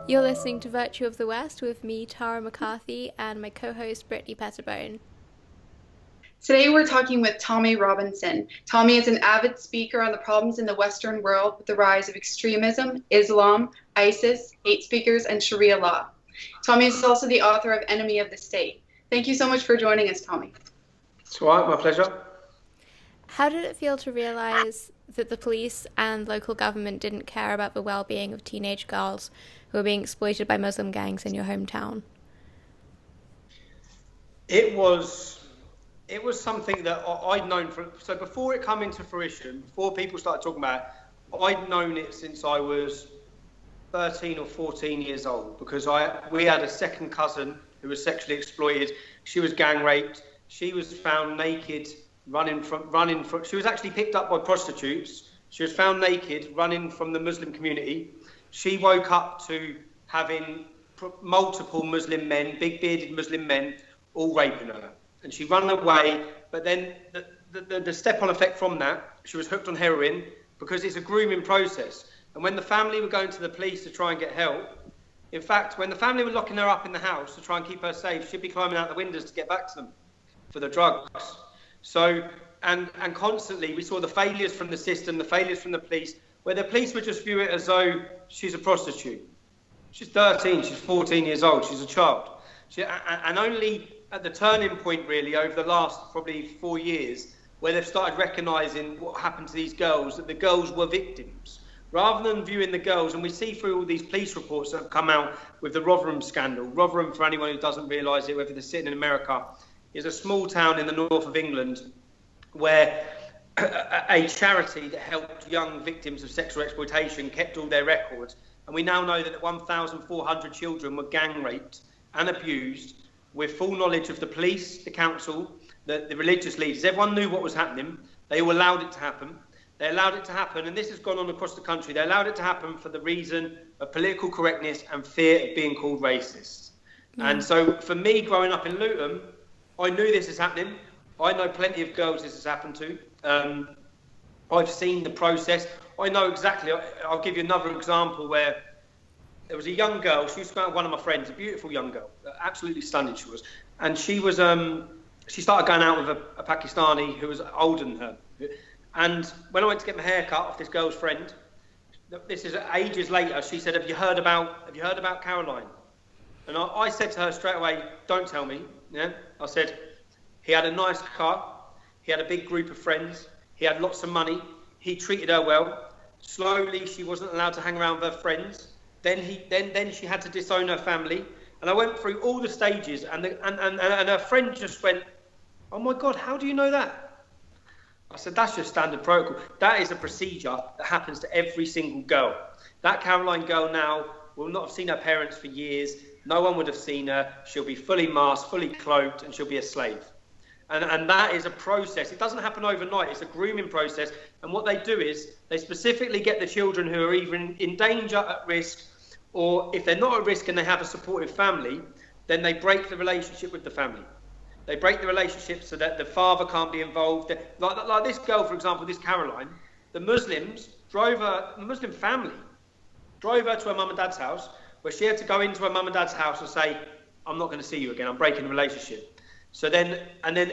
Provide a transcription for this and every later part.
You're listening to Virtue of the West with me, Tara McCarthy, and my co-host, Brittany Pettibone. Today we're talking with Tommy Robinson. Tommy is an avid speaker on the problems in the Western world with the rise of extremism, Islam, ISIS, hate speakers, and Sharia law. Tommy is also the author of Enemy of the State. Thank you so much for joining us, Tommy. It's all right, my pleasure. How did it feel to realise that the police and local government didn't care about the well-being of teenage girls who were being exploited by Muslim gangs in your hometown? It was something that I'd known so before it came into fruition, before people started talking about it, I'd known it since I was 13 or 14 years old, because we had a second cousin who was sexually exploited. She was gang raped. She was found naked, running from. She was actually picked up by prostitutes. She was found naked, running from the Muslim community. She woke up to having multiple Muslim men, big bearded Muslim men, all raping her. And she ran away, but then the step-on effect from that, she was hooked on heroin, because it's a grooming process. And when the family were going to the police to try and get help, in fact, when the family were locking her up in the house to try and keep her safe, she'd be climbing out the windows to get back to them for the drugs. So, and constantly we saw the failures from the system, the failures from the police, where the police would just view it as though she's a prostitute. She's 13, she's 14 years old, she's a child. And only at the turning point, really, over the last probably 4 years, where they've started recognising what happened to these girls, that the girls were victims, rather than viewing the girls. And we see through all these police reports that have come out with the Rotherham scandal. Rotherham, for anyone who doesn't realise it, whether they're sitting in America, is a small town in the north of England where a charity that helped young victims of sexual exploitation kept all their records. And we now know that 1,400 children were gang raped and abused, with full knowledge of the police, the council, the religious leaders. Everyone knew what was happening. They all allowed it to happen. They allowed it to happen, and this has gone on across the country. They allowed it to happen for the reason of political correctness and fear of being called racist. And so for me, growing up in Luton, I knew this is happening. I know plenty of girls this has happened to. I've seen the process. I know exactly. I'll give you another example where there was a young girl. She was with one of my friends, a beautiful young girl, absolutely stunning she was. And she was, she started going out with a Pakistani who was older than her. And when I went to get my hair cut off this girl's friend, this is ages later, she said, have you heard about Caroline? And I said to her straight away, don't tell me. Yeah, I said, he had a nice car, he had a big group of friends, he had lots of money, he treated her well. Slowly, she wasn't allowed to hang around with her friends. Then she had to disown her family. And I went through all the stages, and her friend just went, oh my God, how do you know that? I said, that's just standard protocol. That is a procedure that happens to every single girl. That Caroline girl now will not have seen her parents for years. No one would have seen her. She'll be fully masked, fully cloaked, and she'll be a slave. And that is a process. It doesn't happen overnight. It's a grooming process. And what they do is they specifically get the children who are either in danger, at risk, or if they're not at risk and they have a supportive family, then they break the relationship with the family. They break the relationship so that the father can't be involved. Like this girl, for example, this Caroline, the Muslim family drove her to her mum and dad's house, where she had to go into her mum and dad's house and say, I'm not going to see you again, I'm breaking the relationship. So then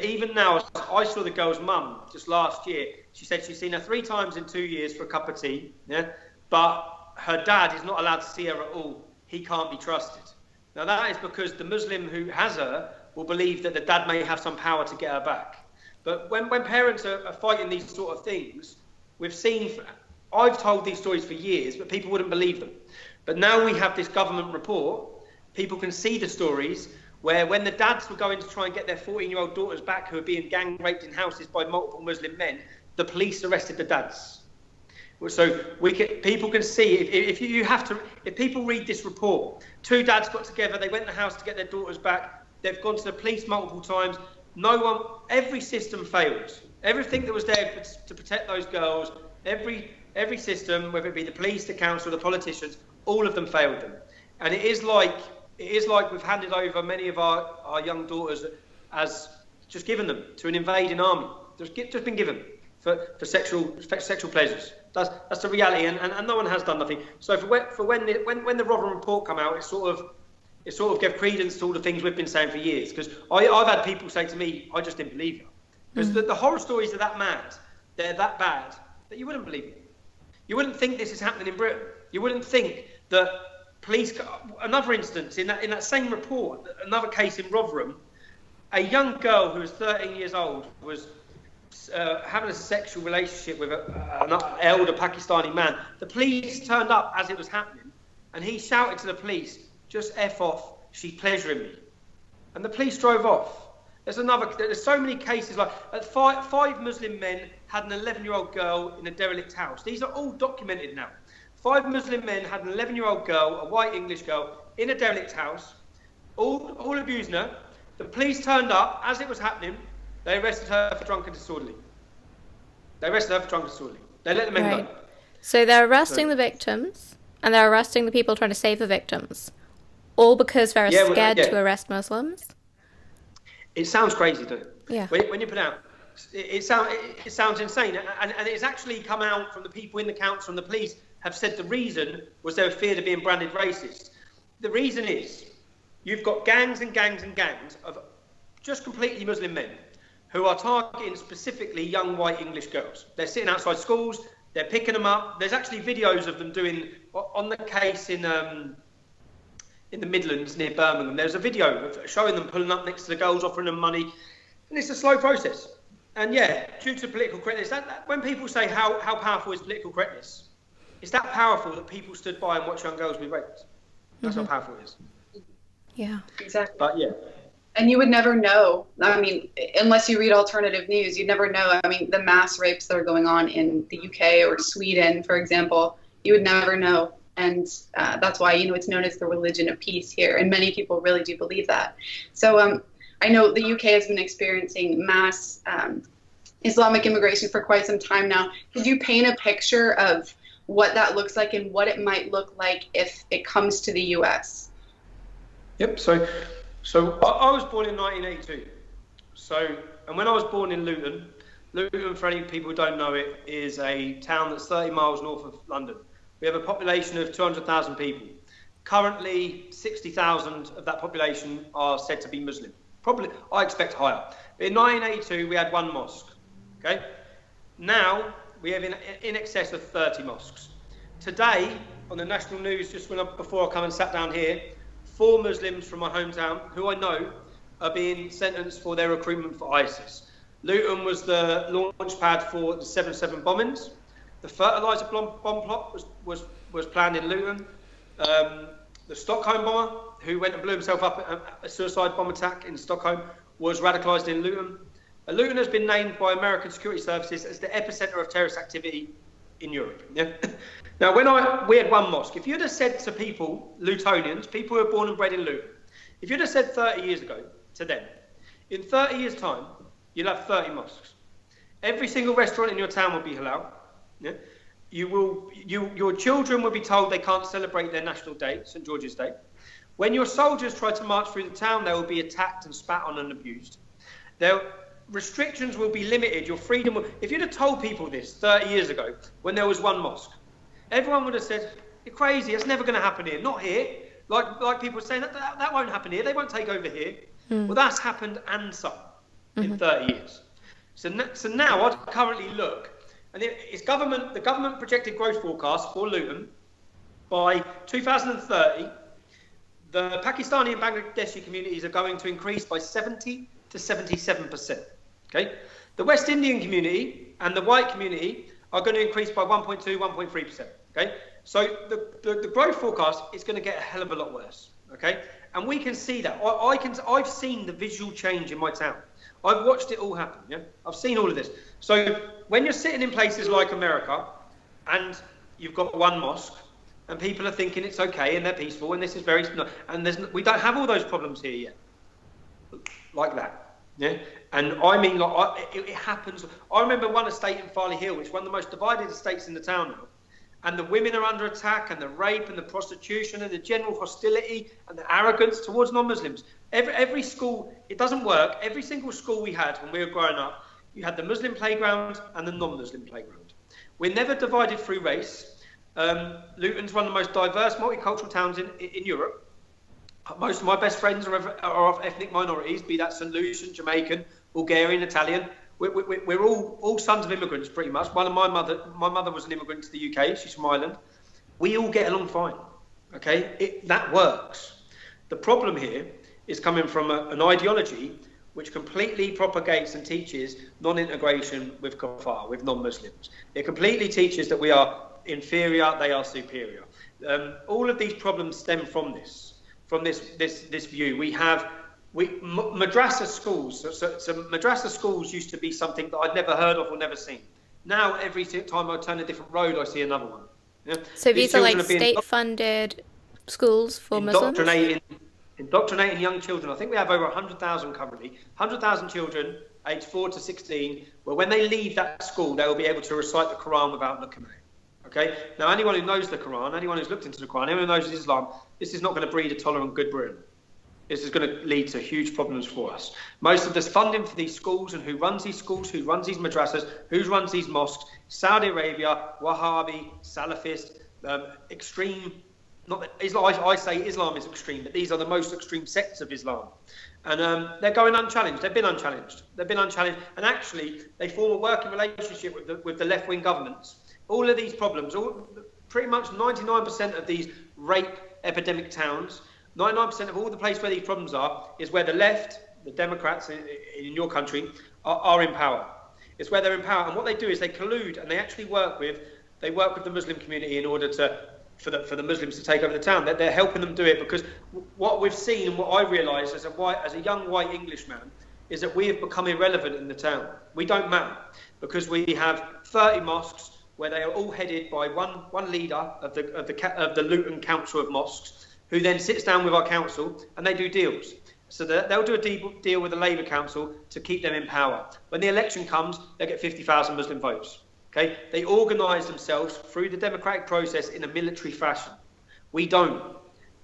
even now, I saw the girl's mum just last year. She said she's seen her 3 times in 2 years for a cup of tea, yeah? But her dad is not allowed to see her at all. He can't be trusted. Now that is because the Muslim who has her will believe that the dad may have some power to get her back. But when parents are fighting these sort of things, I've told these stories for years, but people wouldn't believe them. But now we have this government report, people can see the stories, where when the dads were going to try and get their 14-year-old daughters back who were being gang raped in houses by multiple Muslim men, the police arrested the dads. So people can see, if people read this report, 2 dads got together, they went to the house to get their daughters back, they've gone to the police multiple times, every system failed. Everything that was there to protect those girls, every system, whether it be the police, the council, the politicians, all of them failed them. And it is like we've handed over many of our young daughters as just given them to an invading army. Just been given for sexual pleasures. That's the reality, and no one has done nothing. So when the Rotherham report come out, it sort of gave credence to all the things we've been saying for years. Because I've had people say to me, I just didn't believe you. Because the horror stories are that mad, they're that bad, that you wouldn't believe it. You wouldn't think this is happening in Britain. You wouldn't think that police... Another instance, in that same report, another case in Rotherham, a young girl who was 13 years old was having a sexual relationship with an elder Pakistani man. The police turned up as it was happening, and he shouted to the police, "Just F off, she's pleasuring me." And the police drove off. There's so many cases like five Muslim men had an 11-year-old girl in a derelict house. These are all documented now. 5 Muslim men had an 11-year-old girl, a white English girl, in a derelict house, all abusing her. The police turned up as it was happening. They arrested her for drunk and disorderly. They let the men go. So they're arresting the victims, and they're arresting the people trying to save the victims, all because they're scared to arrest Muslims. It sounds crazy, doesn't it? Yeah. When you put it out, it sounds insane, and it's actually come out from the people in the council and the police have said the reason was they were feared of being branded racist. The reason is you've got gangs and gangs and gangs of just completely Muslim men who are targeting specifically young white English girls. They're sitting outside schools, they're picking them up. There's actually videos of them doing, on the case in the Midlands near Birmingham, there's a video of showing them pulling up next to the girls, offering them money. And it's a slow process. And yeah, due to political correctness, when people say how powerful is political correctness, it's that powerful that people stood by and watched young girls be raped. That's how powerful it is. Yeah. Exactly. But yeah. And you would never know. I mean, unless you read alternative news, you'd never know. I mean, the mass rapes that are going on in the UK or Sweden, for example, you would never know. And that's why, it's known as the religion of peace here. And many people really do believe that. So I know the UK has been experiencing mass Islamic immigration for quite some time now. Could you paint a picture of what that looks like and what it might look like if it comes to the US? Yep. So I was born in 1982. And when I was born in Luton, for any people who don't know it, is a town that's 30 miles north of London. We have a population of 200,000 people. Currently, 60,000 of that population are said to be Muslim. Probably, I expect higher. In 1982, we had 1 mosque. Okay. Now we have in excess of 30 mosques. Today, on the national news, before I come and sat down here, 4 Muslims from my hometown, who I know, are being sentenced for their recruitment for ISIS. Luton was the launch pad for the 7/7 bombings. The fertiliser bomb plot was planned in Luton. The Stockholm bomber, who went and blew himself up at a suicide bomb attack in Stockholm, was radicalised in Luton. Luton has been named by American security services as the epicentre of terrorist activity in Europe. Yeah? Now, we had 1 mosque. If you'd have said to people, Lutonians, people who were born and bred in Luton, if you'd have said 30 years ago to them, in 30 years' time, you'll have 30 mosques. Every single restaurant in your town will be halal. Yeah? Your children will be told they can't celebrate their national day, St. George's Day. When your soldiers try to march through the town, they will be attacked and spat on and abused. Restrictions will be limited. Your freedom will... If you'd have told people this 30 years ago, when there was 1 mosque, everyone would have said, "You're crazy, it's never going to happen here." Not here. Like people were saying, that won't happen here. They won't take over here. Well, that's happened and some in 30 years. So now I currently look, and the government projected growth forecast for Luton by 2030. The Pakistani and Bangladeshi communities are going to increase by 70 to 77%. Okay, the West Indian community and the white community are going to increase by 1.2, 1.3%. Okay, so the growth forecast is going to get a hell of a lot worse. Okay, and we can see that. I've seen the visual change in my town. I've watched it all happen. Yeah, I've seen all of this. So when you're sitting in places like America, and you've got 1 mosque, and people are thinking it's okay and they're peaceful, and this is we don't have all those problems here yet, like that. Yeah, and I mean, it happens. I remember one estate in Farley Hill, which is one of the most divided estates in the town now, and the women are under attack, and the rape and the prostitution and the general hostility and the arrogance towards non-Muslims. Every school, it doesn't work. Every single school we had when we were growing up, you had the Muslim playground and the non-Muslim playground. We're never divided through race. Luton's one of the most diverse multicultural towns in Europe. Most of my best friends are of ethnic minorities, be that St. Lucian, Jamaican, Bulgarian, Italian. We're all sons of immigrants, pretty much. My mother was an immigrant to the UK. She's from Ireland. We all get along fine. Okay, that works. The problem here is coming from an ideology which completely propagates and teaches non-integration with kafar, with non-Muslims. It completely teaches that we are inferior, they are superior. All of these problems stem from this view. Madrasa schools. So madrasa schools used to be something that I'd never heard of or never seen. Now every time I turn a different road, I see another one. Yeah? So these are like state-funded schools for Muslims? Indoctrinating young children. I think we have over 100,000 currently. 100,000 children aged 4 to 16, where when they leave that school, they will be able to recite the Quran without looking at it. Okay? Now, anyone who knows the Quran, anyone who's looked into the Quran, anyone who knows Islam, this is not going to breed a tolerant, good Britain. This is going to lead to huge problems for us. Most of this funding for these schools and who runs these schools, who runs these madrasas, who runs these mosques, Saudi Arabia, Wahhabi, Salafist, extreme. Not that Islam, I say Islam is extreme, but these are the most extreme sects of Islam. And they're going unchallenged. They've been unchallenged. And actually, they form a working relationship with the left-wing governments. All of these problems, pretty much 99% of these rape epidemic towns, 99% of all the places where these problems are, is where the left, the Democrats in your country, are in power. It's where they're in power. And what they do is they collude and they actually work with the Muslim community in order for the Muslims to take over the town. They're helping them do it because what we've seen and what I realised as a young white Englishman is that we have become irrelevant in the town. We don't matter because we have 30 mosques where they are all headed by one leader of the Luton Council of Mosques, who then sits down with our council and they do deals. So they'll do a deal with the Labour Council to keep them in power. When the election comes, they'll get 50,000 Muslim votes. Okay? They organise themselves through the democratic process in a military fashion. We don't.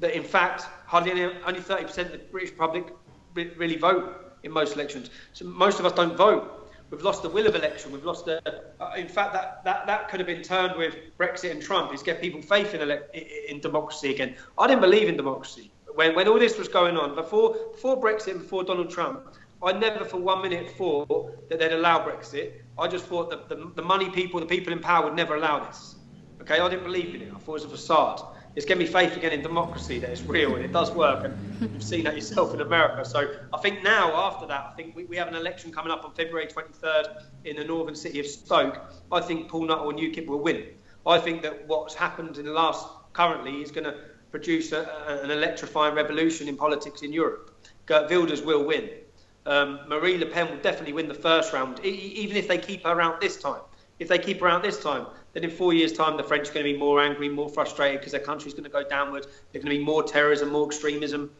In fact, only 30% of the British public really vote in most elections. So most of us don't vote. We've lost the will of election. We've lost in fact, that could have been turned with Brexit and Trump, is get people faith in democracy again. I didn't believe in democracy. When all this was going on, before Brexit and before Donald Trump, I never for 1 minute thought that they'd allow Brexit. I just thought that the money people, the people in power would never allow this. Okay, I didn't believe in it. I thought it was a facade. It's given me faith again in democracy, that it's real and it does work, and you've seen that yourself in America. So I think now, after that, I think we have an election coming up on February 23rd in the northern city of Stoke. I think Paul Nuttall and UKIP will win. I think that what's happened in the last currently is going to produce an electrifying revolution in politics in Europe. Geert Wilders will win. Marine Le Pen will definitely win the first round, even if they keep her out this time. If they keep her out this time, then in 4 years' time, the French are going to be more angry, more frustrated because their country's going to go downwards. There's going to be more terrorism, more extremism.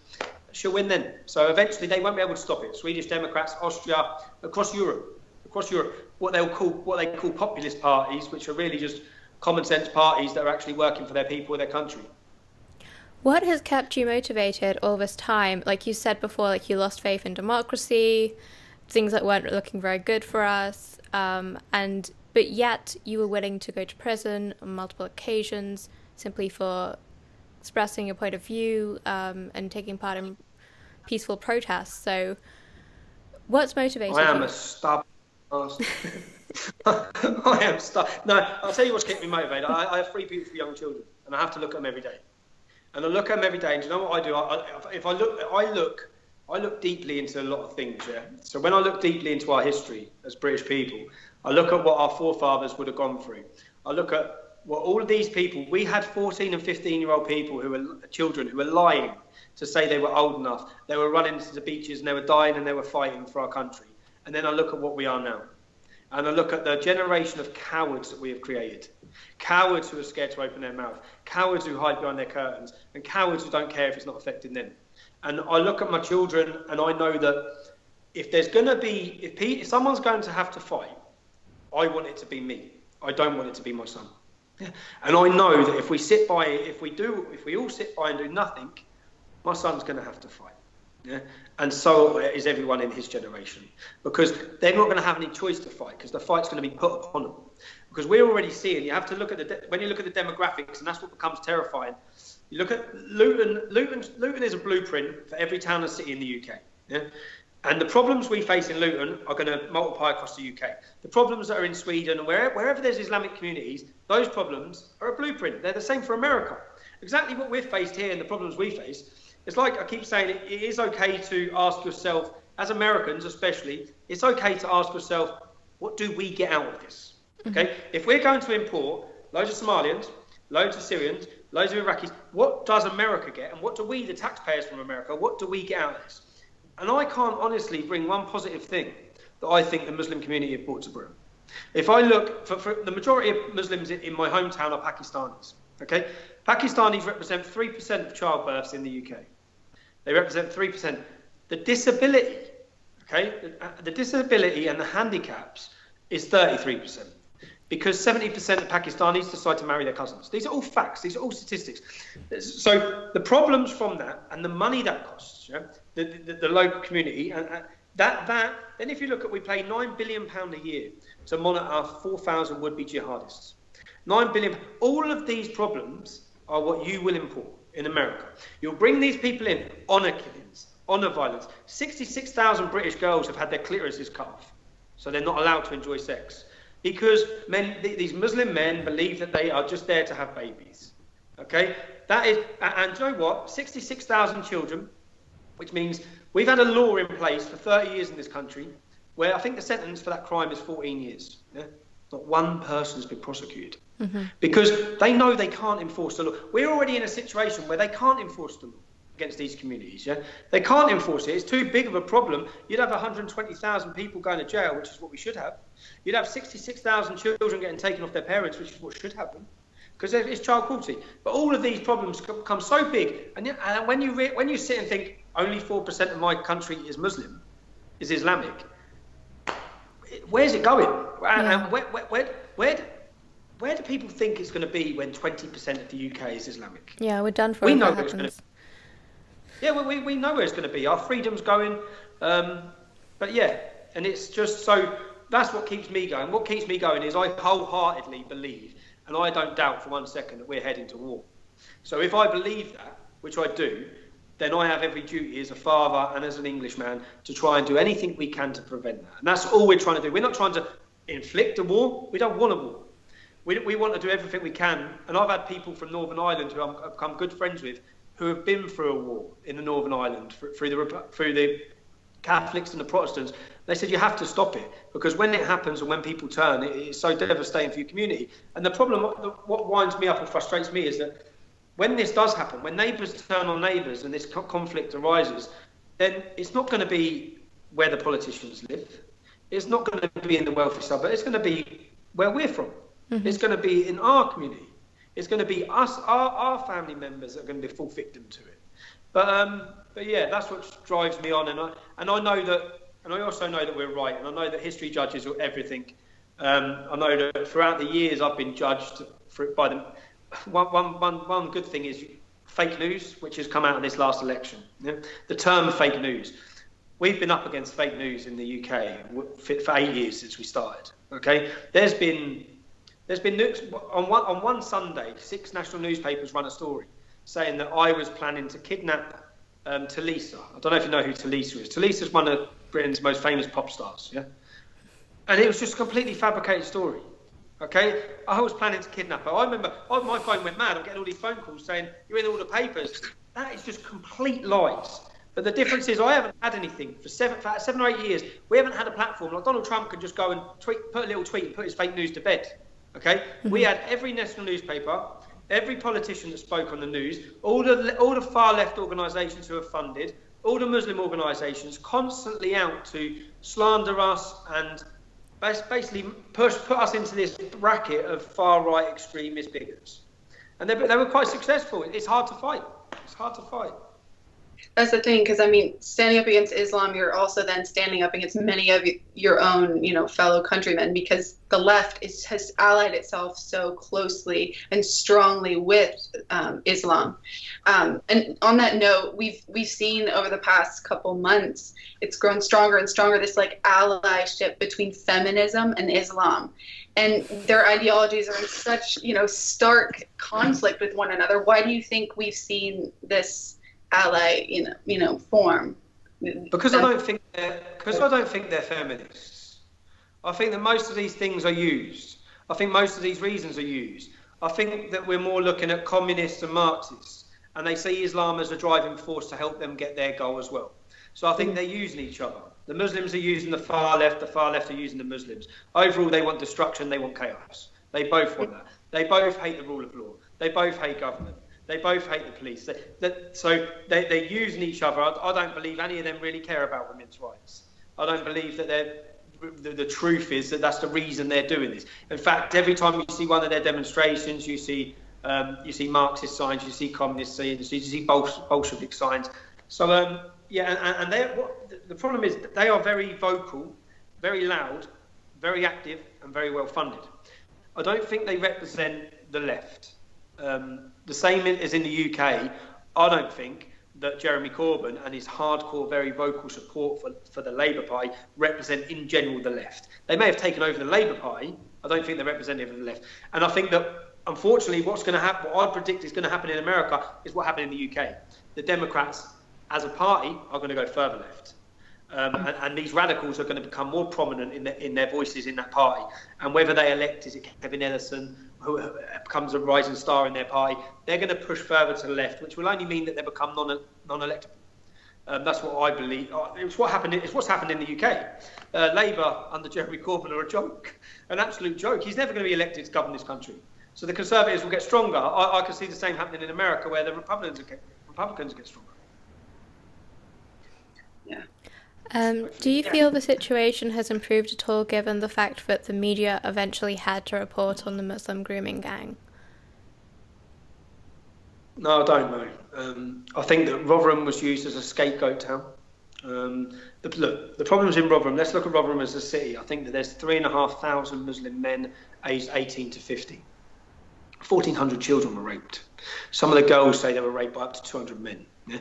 She'll win then. So eventually, they won't be able to stop it. Swedish Democrats, Austria, across Europe, what they call populist parties, which are really just common sense parties that are actually working for their people, their country. What has kept you motivated all this time? Like you said before, like you lost faith in democracy, things that weren't looking very good for us, but yet you were willing to go to prison on multiple occasions simply for expressing your point of view and taking part in peaceful protests. So what's motivated you? I am a stubborn bastard. I am stubborn. No, I'll tell you what's kept me motivated. I have 3 beautiful young children and I have to look at them every day. And I look at them every day, and do you know what I do? I look deeply into a lot of things, yeah? So when I look deeply into our history as British people, I look at what our forefathers would have gone through. I look at what all of these people, we had 14 and 15-year-old people children who were lying to say they were old enough. They were running to the beaches and they were dying and they were fighting for our country. And then I look at what we are now. And I look at the generation of cowards that we have created. Cowards who are scared to open their mouth. Cowards who hide behind their curtains. And cowards who don't care if it's not affecting them. And I look at my children and I know that if someone's going to have to fight, I want it to be me. I don't want it to be my son. Yeah. And I know that if we all sit by and do nothing, my son's going to have to fight. Yeah? And so is everyone in his generation, because they're not going to have any choice to fight, because the fight's going to be put upon them. Because we're already seeing, you have to look at when you look at the demographics, and that's what becomes terrifying. You look at Luton. Luton is a blueprint for every town and city in the UK. Yeah? And the problems we face in Luton are going to multiply across the UK. The problems that are in Sweden and wherever there's Islamic communities, those problems are a blueprint. They're the same for America. Exactly what we've faced here and the problems we face. It's like I keep saying, it is okay to ask yourself, as Americans especially, it's okay to ask yourself, what do we get out of this? Okay, if we're going to import loads of Somalians, loads of Syrians, loads of Iraqis, what does America get? And what do we, the taxpayers from America, what do we get out of this? And I can't honestly bring one positive thing that I think the Muslim community have brought to bear. If I look, for the majority of Muslims in my hometown are Pakistanis. Okay, Pakistanis represent 3% of childbirths in the UK. They represent 3%. The disability, okay, the disability and the handicaps is 33%. Because 70% of Pakistanis decide to marry their cousins. These are all facts. These are all statistics. So the problems from that and the money that costs, yeah, the local community, and then if you look at, we pay £9 billion a year to monitor 4,000 would-be jihadists. 9 billion. All of these problems are what you will import in America. You'll bring these people in, honour killings, honour violence. 66,000 British girls have had their clitorises cut off, so they're not allowed to enjoy sex. Because these Muslim men believe that they are just there to have babies. Okay? That is, and do you know what? 66,000 children, which means we've had a law in place for 30 years in this country where I think the sentence for that crime is 14 years. Yeah? Not one person has been prosecuted. Because they know they can't enforce the law. We're already in a situation where they can't enforce the law against these communities. Yeah? They can't enforce it. It's too big of a problem. You'd have 120,000 people going to jail, which is what we should have. You'd have 66,000 children getting taken off their parents, which is what should happen, because it's child cruelty. But all of these problems become so big, and when you sit and think only 4% of my country is Muslim, is Islamic, where's it going? Yeah. And where do people think it's going to be when 20% of the UK is Islamic? Yeah, we're done for. We know where it's going to. Yeah, well, we know where it's going to be. Our freedom's going, but yeah, and it's just so. That's what keeps me going. What keeps me going is I wholeheartedly believe, and I don't doubt for 1 second, that we're heading to war. So if I believe that, which I do, then I have every duty as a father and as an Englishman to try and do anything we can to prevent that. And that's all we're trying to do. We're not trying to inflict a war. We don't want a war. We want to do everything we can. And I've had people from Northern Ireland who I've become good friends with who have been through a war in the Northern Ireland, through the Catholics and the Protestants. They said you have to stop it, because when it happens and when people turn, it's so devastating for your community. And the problem, what winds me up and frustrates me, is that when this does happen, when neighbours turn on neighbours and this conflict arises, then it's not going to be where the politicians live. It's not going to be in the wealthy suburb. It's going to be where we're from. It's going to be in our community. It's going to be us, our family members that are going to be full victim to it. But yeah, that's what drives me on, and I know that, and I also know that we're right, and I know that history judges everything. I know that throughout the years I've been judged by them. One good thing is fake news, which has come out of this last election. Yeah? The term fake news. We've been up against fake news in the UK for 8 years since we started. Okay, there's been on one Sunday, 6 national newspapers run a story saying that I was planning to kidnap Talisa. I don't know if you know who Talisa is. Talisa's one of Britain's most famous pop stars. Yeah, and it was just a completely fabricated story. Okay, I was planning to kidnap her. I remember my phone went mad. I'm getting all these phone calls saying you're in all the papers. That is just complete lies. But the difference is I haven't had anything for 7 or 8 years. We haven't had a platform like Donald Trump could just go and put a little tweet and put his fake news to bed. Okay, we had every national newspaper, every politician that spoke on the news, all the far left organisations who are funded, all the Muslim organisations constantly out to slander us and basically put us into this bracket of far right extremist bigots. And they were quite successful. It's hard to fight. It's hard to fight. That's the thing, because I mean, standing up against Islam, you're also then standing up against many of your own, fellow countrymen, because the left has allied itself so closely and strongly with Islam. And on that note, we've seen over the past couple months, it's grown stronger and stronger. This like allyship between feminism and Islam, and their ideologies are in such stark conflict with one another. Why do you think we've seen this ally, form? Because I don't think they're feminists. I think that most of these things are used. I think most of these reasons are used. I think that we're more looking at communists and Marxists, and they see Islam as a driving force to help them get their goal as well. So I think they're using each other. The Muslims are using the far left are using the Muslims. Overall, they want destruction, they want chaos. They both want that. They both hate the rule of law. They both hate government. They both hate the police. So they're using each other. I don't believe any of them really care about women's rights. I don't believe that the truth is that that's the reason they're doing this. In fact, every time you see one of their demonstrations, you see Marxist signs, you see communist signs, you see Bolshevik signs. So and the problem is that they are very vocal, very loud, very active, and very well funded. I don't think they represent the left. The same as in the UK, I don't think that Jeremy Corbyn and his hardcore, very vocal support for the Labour Party represent in general the left. They may have taken over the Labour Party. I don't think they're representative of the left. And I think that, unfortunately, what's going to happen, what I predict is going to happen in America is what happened in the UK. The Democrats, as a party, are going to go further left. And these radicals are going to become more prominent in their voices in that party. And whether they elect, is it Kevin Ellison, who becomes a rising star in their party, they're going to push further to the left, which will only mean that they become non-electable. That's what I believe. It's what's happened in the UK. Labour under Jeremy Corbyn are a joke, an absolute joke. He's never going to be elected to govern this country. So the Conservatives will get stronger. I can see the same happening in America, where the Republicans get stronger. Yeah. Do you feel the situation has improved at all, given the fact that the media eventually had to report on the Muslim grooming gang? No, I don't know. I think that Rotherham was used as a scapegoat town. The problems in Rotherham, let's look at Rotherham as a city. I think that there's 3,500 Muslim men aged 18 to 50. 1,400 children were raped. Some of the girls say they were raped by up to 200 men. Yeah?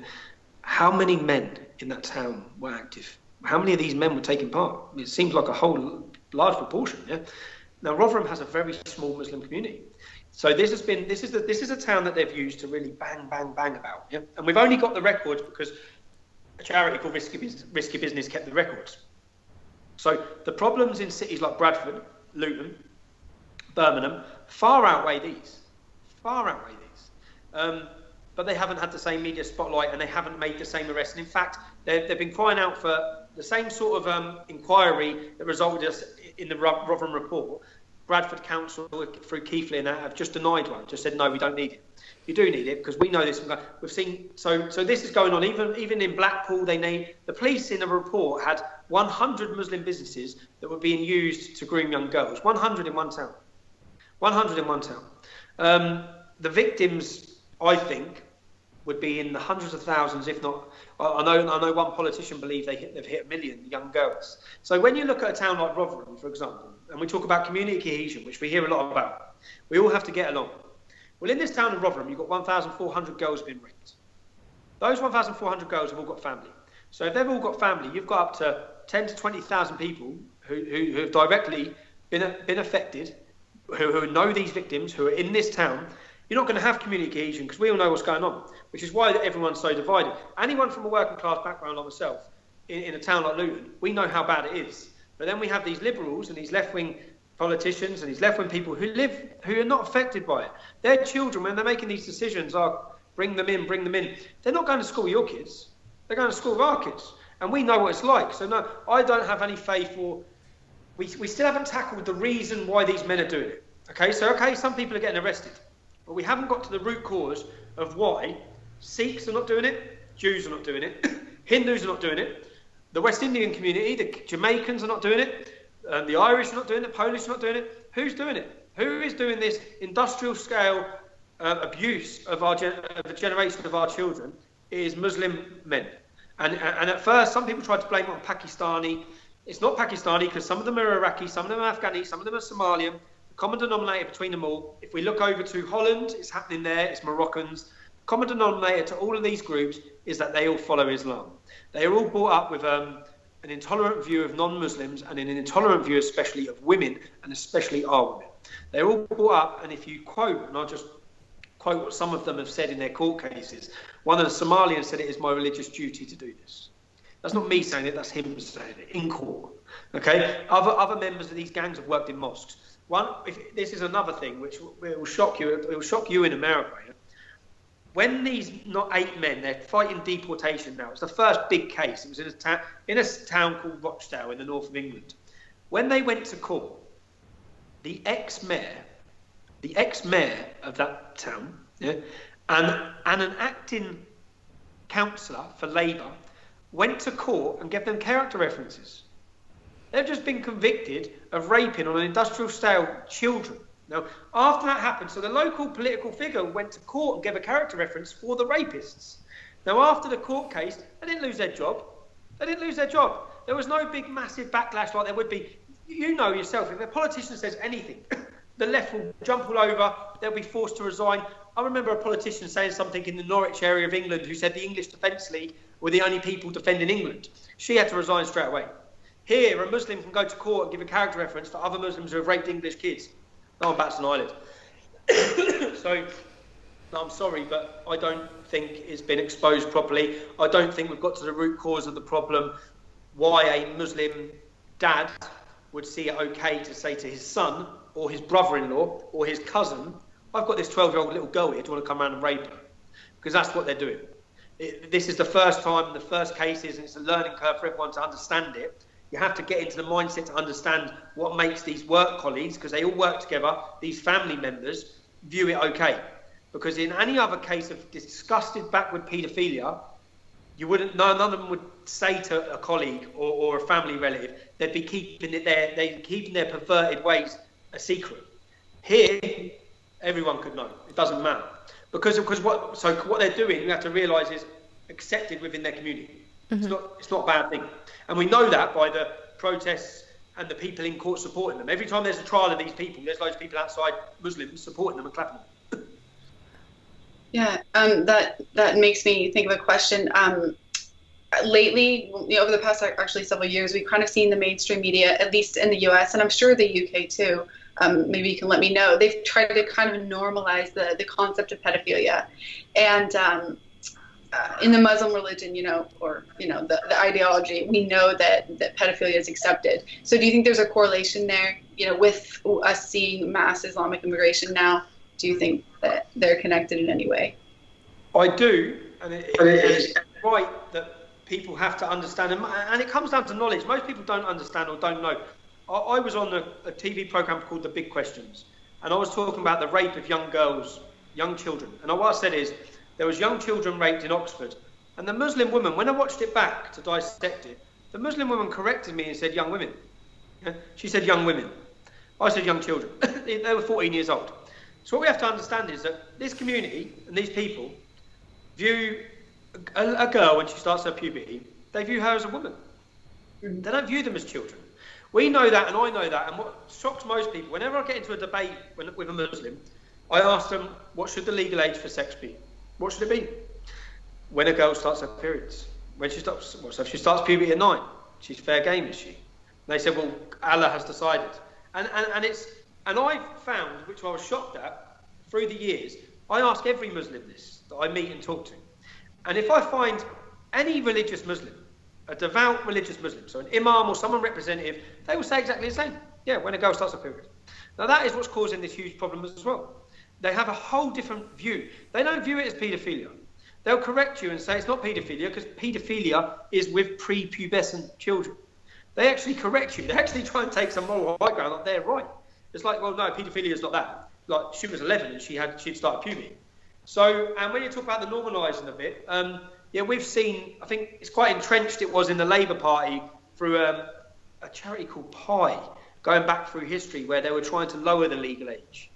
How many men in that town were active? How many of these men were taking part? It seems like a whole large proportion. Yeah. Now Rotherham has a very small Muslim community, so this is a town that they've used to really bang about. Yeah. And we've only got the records because a charity called Risky Business kept the records. So the problems in cities like Bradford, Luton, Birmingham far outweigh these. But they haven't had the same media spotlight, and they haven't made the same arrests. And in fact, they've been crying out for the same sort of inquiry that resulted in the Rotherham report. Bradford Council, through Keithley and that, have just denied one. Just said, no, we don't need it. You do need it, because we know this. We've seen. So this is going on. Even in Blackpool, the police in the report had 100 Muslim businesses that were being used to groom young girls. 100 in one town. 100 in one town. The victims, I think, would be in the hundreds of thousands, if not. I know one politician believes they've hit 1 million young girls. So when you look at a town like Rotherham, for example, and we talk about community cohesion, which we hear a lot about, we all have to get along. Well, in this town of Rotherham, you've got 1,400 girls being raped. Those 1,400 girls have all got family. So if they've all got family, you've got up to 10 to 20,000 people who have directly been affected, who know these victims, who are in this town. You're not going to have community cohesion, because we all know what's going on, which is why everyone's so divided. Anyone from a working class background like myself, in a town like Luton, we know how bad it is. But then we have these liberals and these left-wing politicians and these left-wing people who are not affected by it. Their children, when they're making these decisions, are bring them in. They're not going to school with your kids. They're going to school with our kids. And we know what it's like. So no, I don't have any faith, or we still haven't tackled the reason why these men are doing it. Okay, some people are getting arrested. But we haven't got to the root cause of why Sikhs are not doing it, Jews are not doing it, Hindus are not doing it, the West Indian community, the Jamaicans are not doing it, the Irish are not doing it, Polish are not doing it. Who's doing it? Who is doing this industrial scale abuse of the generation of our children is Muslim men. And at first, some people tried to blame it on Pakistani. It's not Pakistani because some of them are Iraqi, some of them are Afghani, some of them are Somalian. The common denominator between them all, if we look over to Holland, it's happening there, it's Moroccans. Common denominator to all of these groups is that they all follow Islam. They are all brought up with an intolerant view of non-Muslims and an intolerant view especially of women, and especially our women. They're all brought up, and if you quote, and I'll just quote what some of them have said in their court cases, one of the Somalians said, "It is my religious duty to do this." That's not me saying it, that's him saying it in court. Okay? Other members of these gangs have worked in mosques. This is another thing which will shock you. It will shock you in America. Yeah? When these not 8 men, they're fighting deportation now. It's the first big case. It was in a town called Rochdale in the north of England. When they went to court, the ex-mayor of that town, yeah, and an acting councillor for Labour went to court and gave them character references. They've just been convicted of raping on an industrial scale children. Now, after that happened, so the local political figure went to court and gave a character reference for the rapists. Now, after the court case, they didn't lose their job. There was no big, massive backlash like there would be. You know yourself, if a politician says anything, the left will jump all over, they'll be forced to resign. I remember a politician saying something in the Norwich area of England who said the English Defence League were the only people defending England. She had to resign straight away. Here, a Muslim can go to court and give a character reference for other Muslims who have raped English kids. No one bats an eyelid. So, no, I'm sorry, but I don't think it's been exposed properly. I don't think we've got to the root cause of the problem, why a Muslim dad would see it okay to say to his son or his brother-in-law or his cousin, "I've got this 12-year-old little girl here, do you want to come around and rape her?" Because that's what they're doing. This is the first time, the first cases, and it's a learning curve for everyone to understand it. You have to get into the mindset to understand what makes these work colleagues, because they all work together, these family members, view it okay. Because in any other case of disgusted backward paedophilia, none of them would say to a colleague or a family relative, they'd be keeping their perverted ways a secret. Here, everyone could know. It doesn't matter. Because what they're doing, you have to realise, is accepted within their community. Mm-hmm. It's not a bad thing. And we know that by the protests and the people in court supporting them. Every time there's a trial of these people, there's loads of people outside, Muslims, supporting them and clapping them. Yeah, that makes me think of a question. Lately, over the past actually several years, we've kind of seen the mainstream media, at least in the US, and I'm sure the UK too, maybe you can let me know, they've tried to kind of normalize the concept of pedophilia. And in the Muslim religion, the ideology, we know that pedophilia is accepted. So do you think there's a correlation there, with us seeing mass Islamic immigration now? Do you think that they're connected in any way? I do, and it's right that people have to understand, and it comes down to knowledge. Most people don't understand or don't know. I was on a TV program called The Big Questions, and I was talking about the rape of young girls, young children. And what I said is, there was young children raped in Oxford, and the Muslim woman, when I watched it back to dissect it, the Muslim woman corrected me and said young women. She said young women. I said young children. They were 14 years old. So what we have to understand is that this community and these people view a girl when she starts her puberty, they view her as a woman. They don't view them as children. We know that, and I know that, and what shocks most people, whenever I get into a debate with a Muslim, I ask them, what should the legal age for sex be? What should it be? When a girl starts her periods. When she stops, so if she starts puberty at 9, she's fair game, is she? And they said, well, Allah has decided. And I found, which I was shocked at, through the years, I ask every Muslim this, that I meet and talk to. And if I find any religious Muslim, a devout religious Muslim, so an imam or someone representative, they will say exactly the same. Yeah, when a girl starts her period. Now that is what's causing this huge problem as well. They have a whole different view. They don't view it as paedophilia. They'll correct you and say it's not paedophilia because paedophilia is with prepubescent children. They actually correct you. They actually try and take some moral high ground, like they're right. It's like, well, no, paedophilia is not that. Like, she was 11 and she'd started puberty. So, and when you talk about the normalising of it, we've seen, I think it's quite entrenched it was in the Labour Party through a charity called Pi, going back through history, where they were trying to lower the legal age.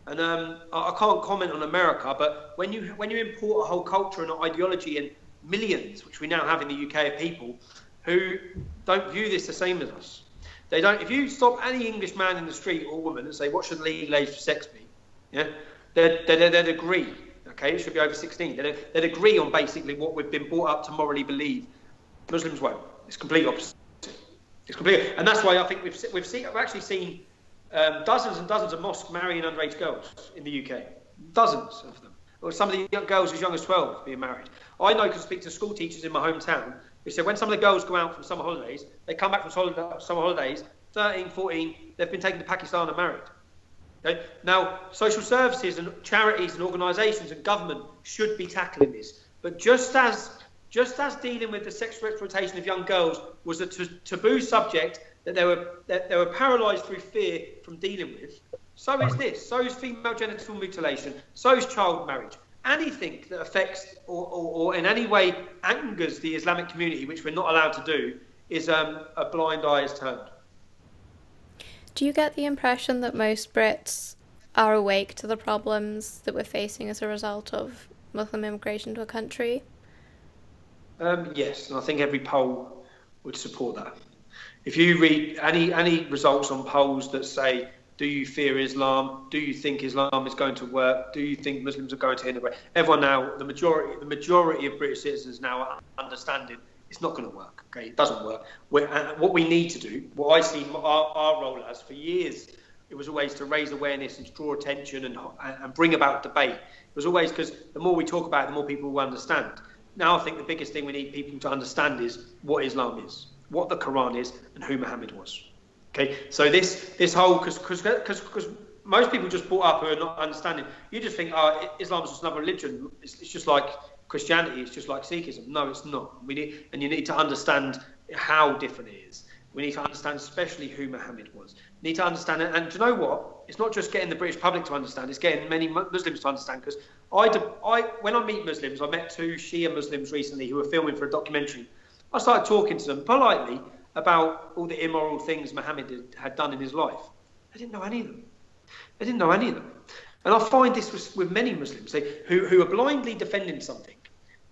And I can't comment on America, but when you import a whole culture and ideology and millions, which we now have in the UK, of people who don't view this the same as us. They don't. If you stop any English man in the street or woman and say, what should the legal age for sex be? Yeah, they'd agree. Okay, it should be over 16. They'd agree on basically what we've been brought up to morally believe. Muslims won't. It's complete opposite. It's complete, and that's why I think we've actually seen dozens and dozens of mosques marrying underage girls in the UK. Dozens of them. Or some of the young girls as young as 12 being married. I know, because I speak to school teachers in my hometown, who said when some of the girls go out from summer holidays, they come back from summer holidays, 13, 14, they've been taken to Pakistan and married. Okay? Now, social services and charities and organisations and government should be tackling this. But just as dealing with the sexual exploitation of young girls was a taboo subject that they were paralysed through fear from dealing with, so is this. So is female genital mutilation. So is child marriage. Anything that affects or in any way angers the Islamic community, which we're not allowed to do, is a blind eye is turned. Do you get the impression that most Brits are awake to the problems that we're facing as a result of Muslim immigration to a country? Yes, and I think every poll would support that. If you read any results on polls that say, do you fear Islam? Do you think Islam is going to work? Do you think Muslims are going to integrate? Everyone now, the majority of British citizens now are understanding it's not going to work. Okay, it doesn't work. What we need to do, what I see our role as for years, it was always to raise awareness and to draw attention and bring about debate. It was always because the more we talk about it, the more people will understand. Now I think the biggest thing we need people to understand is what Islam is, what the Quran is, and who Muhammad was. Okay, so this whole, because most people just brought up who are not understanding. You just think, Islam is just another religion. It's just like Christianity. It's just like Sikhism. No, it's not. You need to understand how different it is. We need to understand especially who Muhammad was. You need to understand it. And do you know what? It's not just getting the British public to understand. It's getting many Muslims to understand. Because when I meet Muslims, I met 2 Shia Muslims recently who were filming for a documentary. I started talking to them politely about all the immoral things Muhammad had done in his life. They didn't know any of them. And I find this with many Muslims who are blindly defending something.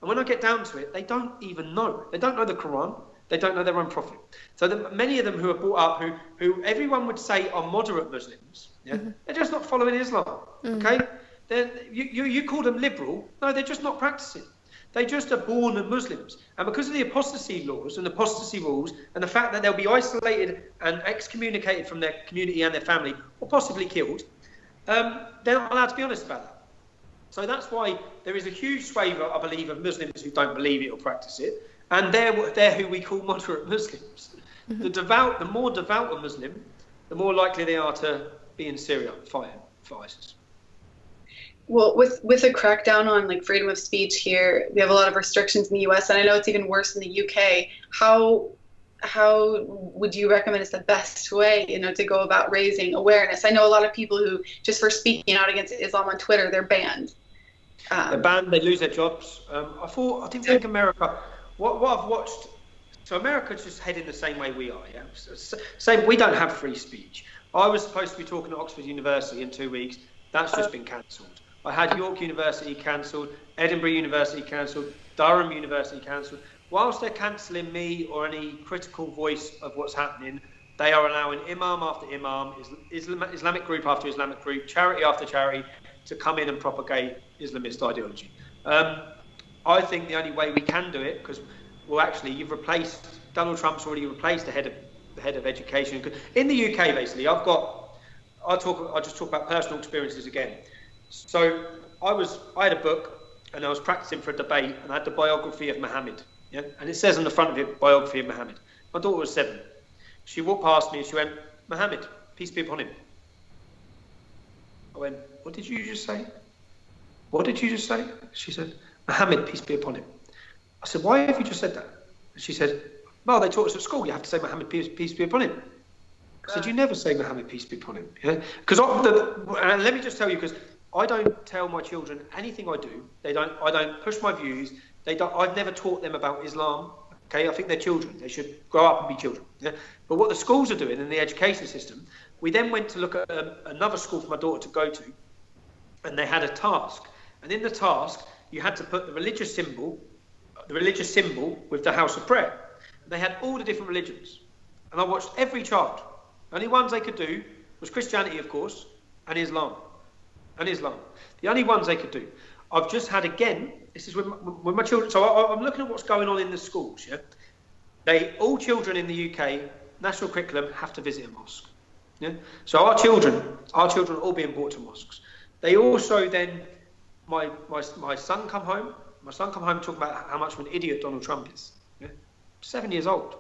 And when I get down to it, they don't even know. They don't know the Quran. They don't know their own prophet. So many of them who are brought up, who everyone would say are moderate Muslims, yeah, they're just not following Islam. Okay, you call them liberal. No, they're just not practicing. They just are born Muslims. And because of the apostasy laws and apostasy rules and the fact that they'll be isolated and excommunicated from their community and their family, or possibly killed, they're not allowed to be honest about that. So that's why there is a huge swathe, I believe, of Muslims who don't believe it or practice it. And they're who we call moderate Muslims. The more devout a Muslim, the more likely they are to be in Syria fighting for ISIS. Well, with a crackdown on like freedom of speech here, we have a lot of restrictions in the US, and I know it's even worse in the UK. How would you recommend is the best way, to go about raising awareness? I know a lot of people who just for speaking out against Islam on Twitter, they're banned. They're banned. They lose their jobs. I didn't think America. What I've watched. So America's just heading the same way we are. Yeah, same. We don't have free speech. I was supposed to be talking at Oxford University in 2 weeks. That's just been cancelled. I had York University cancelled, Edinburgh University cancelled, Durham University cancelled. Whilst they're cancelling me or any critical voice of what's happening, they are allowing imam after imam, Islamic group after Islamic group, charity after charity to come in and propagate Islamist ideology. I think the only way we can do it, because, Donald Trump's already replaced the head of education. In the UK, basically, I'll just talk about personal experiences again. So I had a book and I was practicing for a debate and I had the biography of Muhammad. Yeah? And it says on the front of it, biography of Muhammad. My daughter was 7. She walked past me and she went, "Muhammad, peace be upon him." I went, "What did you just say? What did you just say?" She said, "Muhammad, peace be upon him." I said, "Why have you just said that?" And she said, "Well, they taught us at school, you have to say Muhammad, peace be upon him." I said, "You never say Muhammad, peace be upon him." Yeah? And let me just tell you, because I don't tell my children anything I do. I don't push my views. I've never taught them about Islam. Okay, I think they're children. They should grow up and be children. Yeah? But what the schools are doing in the education system, we then went to look at another school for my daughter to go to, and they had a task. And in the task, you had to put the religious symbol with the house of prayer. And they had all the different religions. And I watched every child. The only ones they could do was Christianity, of course, and Islam. The only ones they could do. I've just had, again, this is with my children. So I'm looking at what's going on in the schools. Yeah, all children in the UK, national curriculum, have to visit a mosque. Yeah, so our children are all being brought to mosques. They also then, my son come home. My son come home talking about how much of an idiot Donald Trump is. Yeah? 7 years old.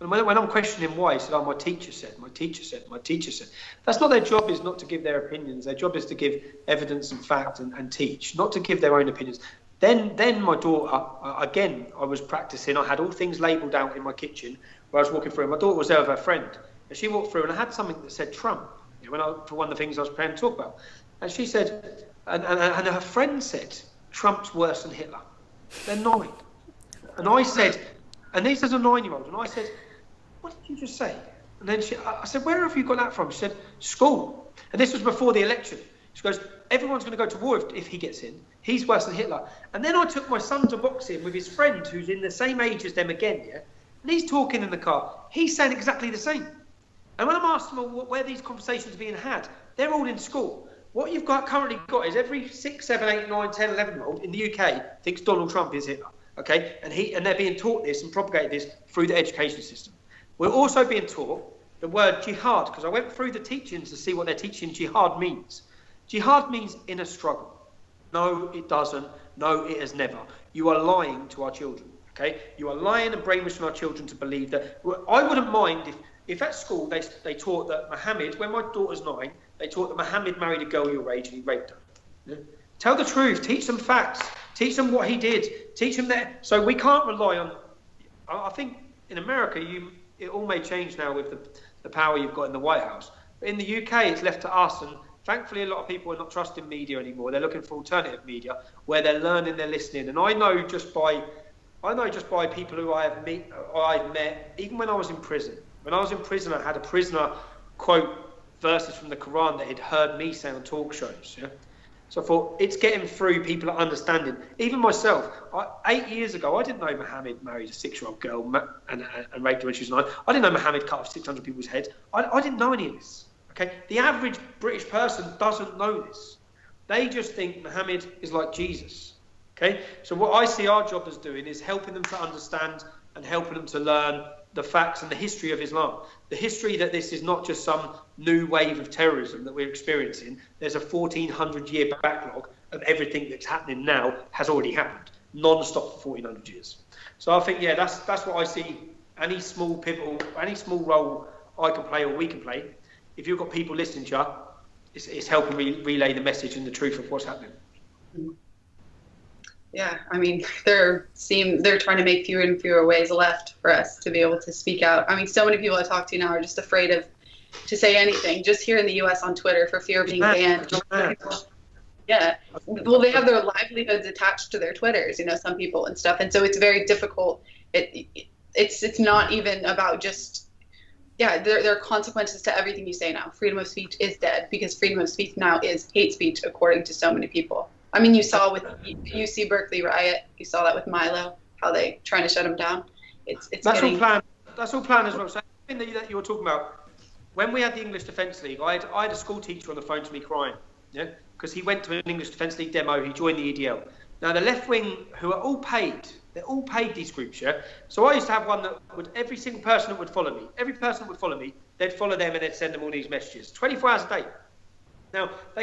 And when I'm questioning why, he said, "Oh, my teacher said, my teacher said, my teacher said." That's not their job, is not to give their opinions. Their job is to give evidence and fact and teach, not to give their own opinions. Then my daughter, again, I was practicing. I had all things labelled out in my kitchen where I was walking through. And my daughter was there with her friend. And she walked through and I had something that said Trump, for one of the things I was preparing to talk about. And she said, and her friend said, "Trump's worse than Hitler." They're 9. And I said, and this is a 9-year-old, and I said, "What did you just say?" And then I said, "Where have you got that from?" She said, "School." And this was before the election. She goes, "Everyone's going to go to war if he gets in. He's worse than Hitler." And then I took my son to boxing with his friend who's in the same age as them again, yeah? And he's talking in the car. He's saying exactly the same. And when I'm asking them where these conversations are being had, they're all in school. What you've currently got is every 6, 7, 8, 9, 10, 11-year-old in the UK thinks Donald Trump is Hitler, okay? And they're being taught this and propagated this through the education system. We're also being taught the word jihad, because I went through the teachings to see what they're teaching jihad means. Jihad means inner struggle. No, it doesn't. No, it has never. You are lying to our children, okay? You are lying and brainwashing our children to believe that. I wouldn't mind if at school they taught that Muhammad, when my daughter's 9, they taught that Muhammad married a girl your age and he raped her. Yeah? Tell the truth. Teach them facts. Teach them what he did. Teach them that. So we can't rely on. I think in America, it all may change now with the power you've got in the White House. But in the UK, it's left to us, and thankfully, a lot of people are not trusting media anymore. They're looking for alternative media where they're learning, they're listening. And I know just by people who I've met, even when I was in prison. When I was in prison, I had a prisoner quote verses from the Quran that he'd heard me say on talk shows. Yeah? So I thought, it's getting through, people are understanding. Even myself, 8 years ago, I didn't know Muhammad married a 6-year-old girl and raped her when she was 9. I didn't know Muhammad cut off 600 people's heads. I didn't know any of this. Okay? The average British person doesn't know this. They just think Muhammad is like Jesus. Okay? So what I see our job as doing is helping them to understand and helping them to learn the facts and the history of Islam. The history that this is not just some new wave of terrorism that we're experiencing. There's a 1400-year backlog of everything that's happening now has already happened, non-stop for 1400 years. So I think, yeah, that's what I see. Any small pivotal, any small role I can play or we can play, if you've got people listening to you, it's helping relay the message and the truth of what's happening. Yeah, I mean, they're trying to make fewer and fewer ways left for us to be able to speak out. I mean, so many people I talk to now are just afraid to say anything, just here in the U.S. on Twitter for fear of being banned. Yeah, well, they have their livelihoods attached to their Twitters, some people and stuff, and so it's very difficult. It's not even about just. Yeah, there are consequences to everything you say now. Freedom of speech is dead because freedom of speech now is hate speech, according to so many people. I mean, you saw with UC Berkeley riot, you saw that with Milo, how they trying to shut him down. That's all planned. That's all planned as well. So the thing that you were talking about, when we had the English Defence League, I had a school teacher on the phone to me crying, yeah, because he went to an English Defence League demo. He joined the EDL. Now the left wing, who are all paid. They're all paid, these groups, yeah? So I used to have one that every single person that would follow me, they'd follow them and they'd send them all these messages, 24 hours a day. Now, I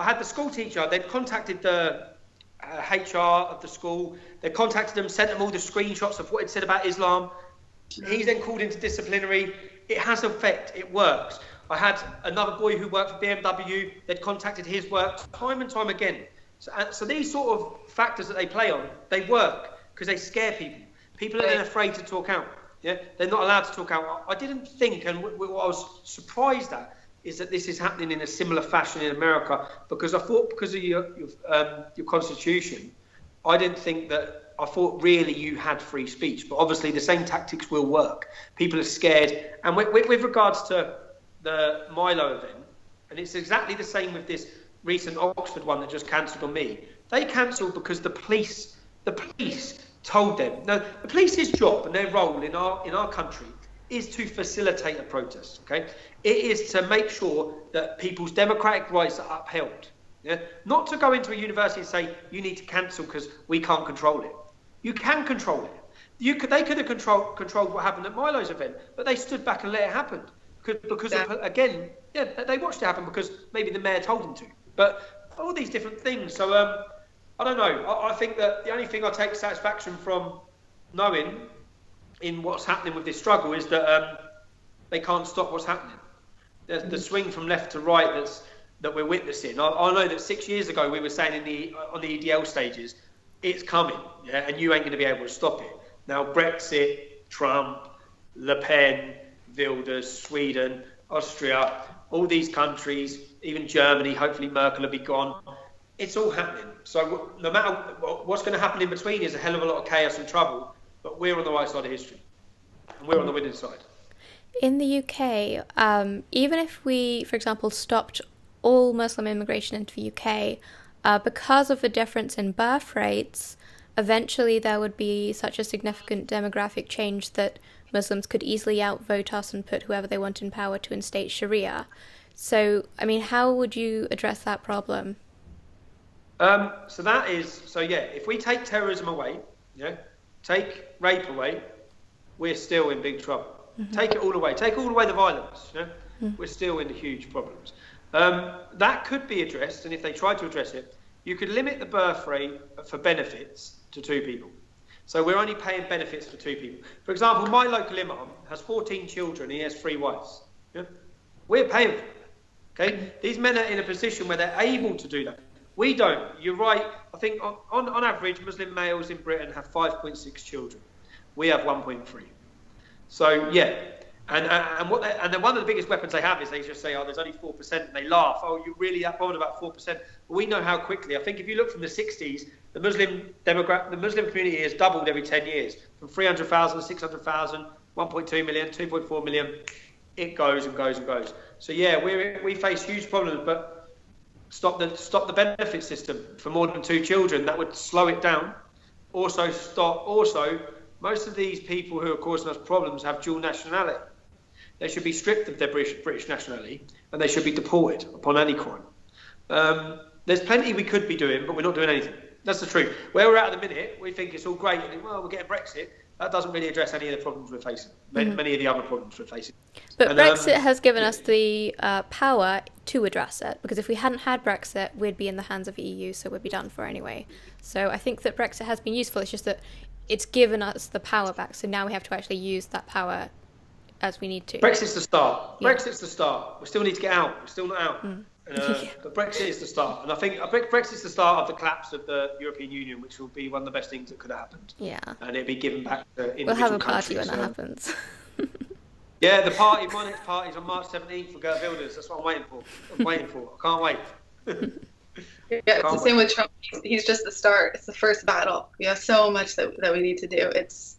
had the school teacher, they'd contacted the HR of the school, they contacted them, sent them all the screenshots of what it said about Islam. He's then called into disciplinary. It has effect, it works. I had another boy who worked for BMW, they'd contacted his work time and time again. So these sort of factors that they play on, they work because they scare people. People are then afraid to talk out. Yeah, they're not allowed to talk out. I didn't think, and what I was surprised at, is that this is happening in a similar fashion in America. Because I thought, because of your constitution, I thought really you had free speech. But obviously the same tactics will work. People are scared. And with regards to the Milo event, and it's exactly the same with this recent Oxford one that just cancelled on me, they cancelled because the police told them. Now, the police's job and their role in our country is to facilitate a protest, okay? It is to make sure that people's democratic rights are upheld. Yeah? Not to go into a university and say, you need to cancel because we can't control it. You can control it. They could have controlled what happened at Milo's event, but they stood back and let it happen. Because again, they watched it happen because maybe the mayor told them to. But all these different things. So I don't know. I think that the only thing I take satisfaction from knowing in what's happening with this struggle is that they can't stop what's happening. There's the swing from left to right that we're witnessing. I know that 6 years ago we were saying on the EDL stages, it's coming, yeah, and you ain't going to be able to stop it. Now Brexit, Trump, Le Pen, Wilders, Sweden, Austria, all these countries, even Germany, hopefully Merkel will be gone. It's all happening. So no matter what's going to happen in between is a hell of a lot of chaos and trouble, but we're on the right side of history. And we're on the winning side. In the UK, even if we, for example, stopped all Muslim immigration into the UK, because of the difference in birth rates, eventually there would be such a significant demographic change that Muslims could easily outvote us and put whoever they want in power to instate Sharia. So, I mean, how would you address that problem? If we take terrorism away, take rape away, we're still in big trouble. Mm-hmm. Take it all away. Take all away the violence. We're still in huge problems. That could be addressed, and if they tried to address it, you could limit the birth rate for benefits to 2 people. So we're only paying benefits for 2 people. For example, my local imam has 14 children. He has 3 wives. Yeah? We're paying for it. Okay? These men are in a position where they're able to do that. We don't. You're right. I think on average, Muslim males in Britain have 5.6 children. We have 1.3. So yeah, and one of the biggest weapons they have is they just say, oh, there's only 4%, and they laugh. Oh, you're really that bothered about 4%? But we know how quickly. I think if you look from the 60s, the Muslim community has doubled every 10 years, from 300,000, 600,000, 1.2 million, 2.4 million. It goes and goes and goes. So yeah, we face huge problems, but stop the benefit system for more than 2 children. That would slow it down. Also, most of these people who are causing us problems have dual nationality. They should be stripped of their British nationality, and they should be deported upon any crime. There's plenty we could be doing, but we're not doing anything. That's the truth. Where we're at the minute, we think it's all great, and we're getting Brexit. That doesn't really address any of the problems we're facing, many of the other problems we're facing. But Brexit has given us the power to address it, because if we hadn't had Brexit, we'd be in the hands of the EU, so we'd be done for anyway. So I think that Brexit has been useful. It's just that it's given us the power back, so now we have to actually use that power as we need to. Brexit's the start. Yeah. Brexit's the start. We still need to get out. We're still not out. But Brexit is the start. And I think Brexit's the start of the collapse of the European Union, which will be one of the best things that could have happened. Yeah. And it'll be given back to individual countries. We'll have a party when that happens. Yeah, my next party's on March 17th for Gert Wilders. That's what I'm waiting for. I can't wait. Yeah, it's the same with Trump. He's just the start. It's the first battle. We have so much that we need to do. It's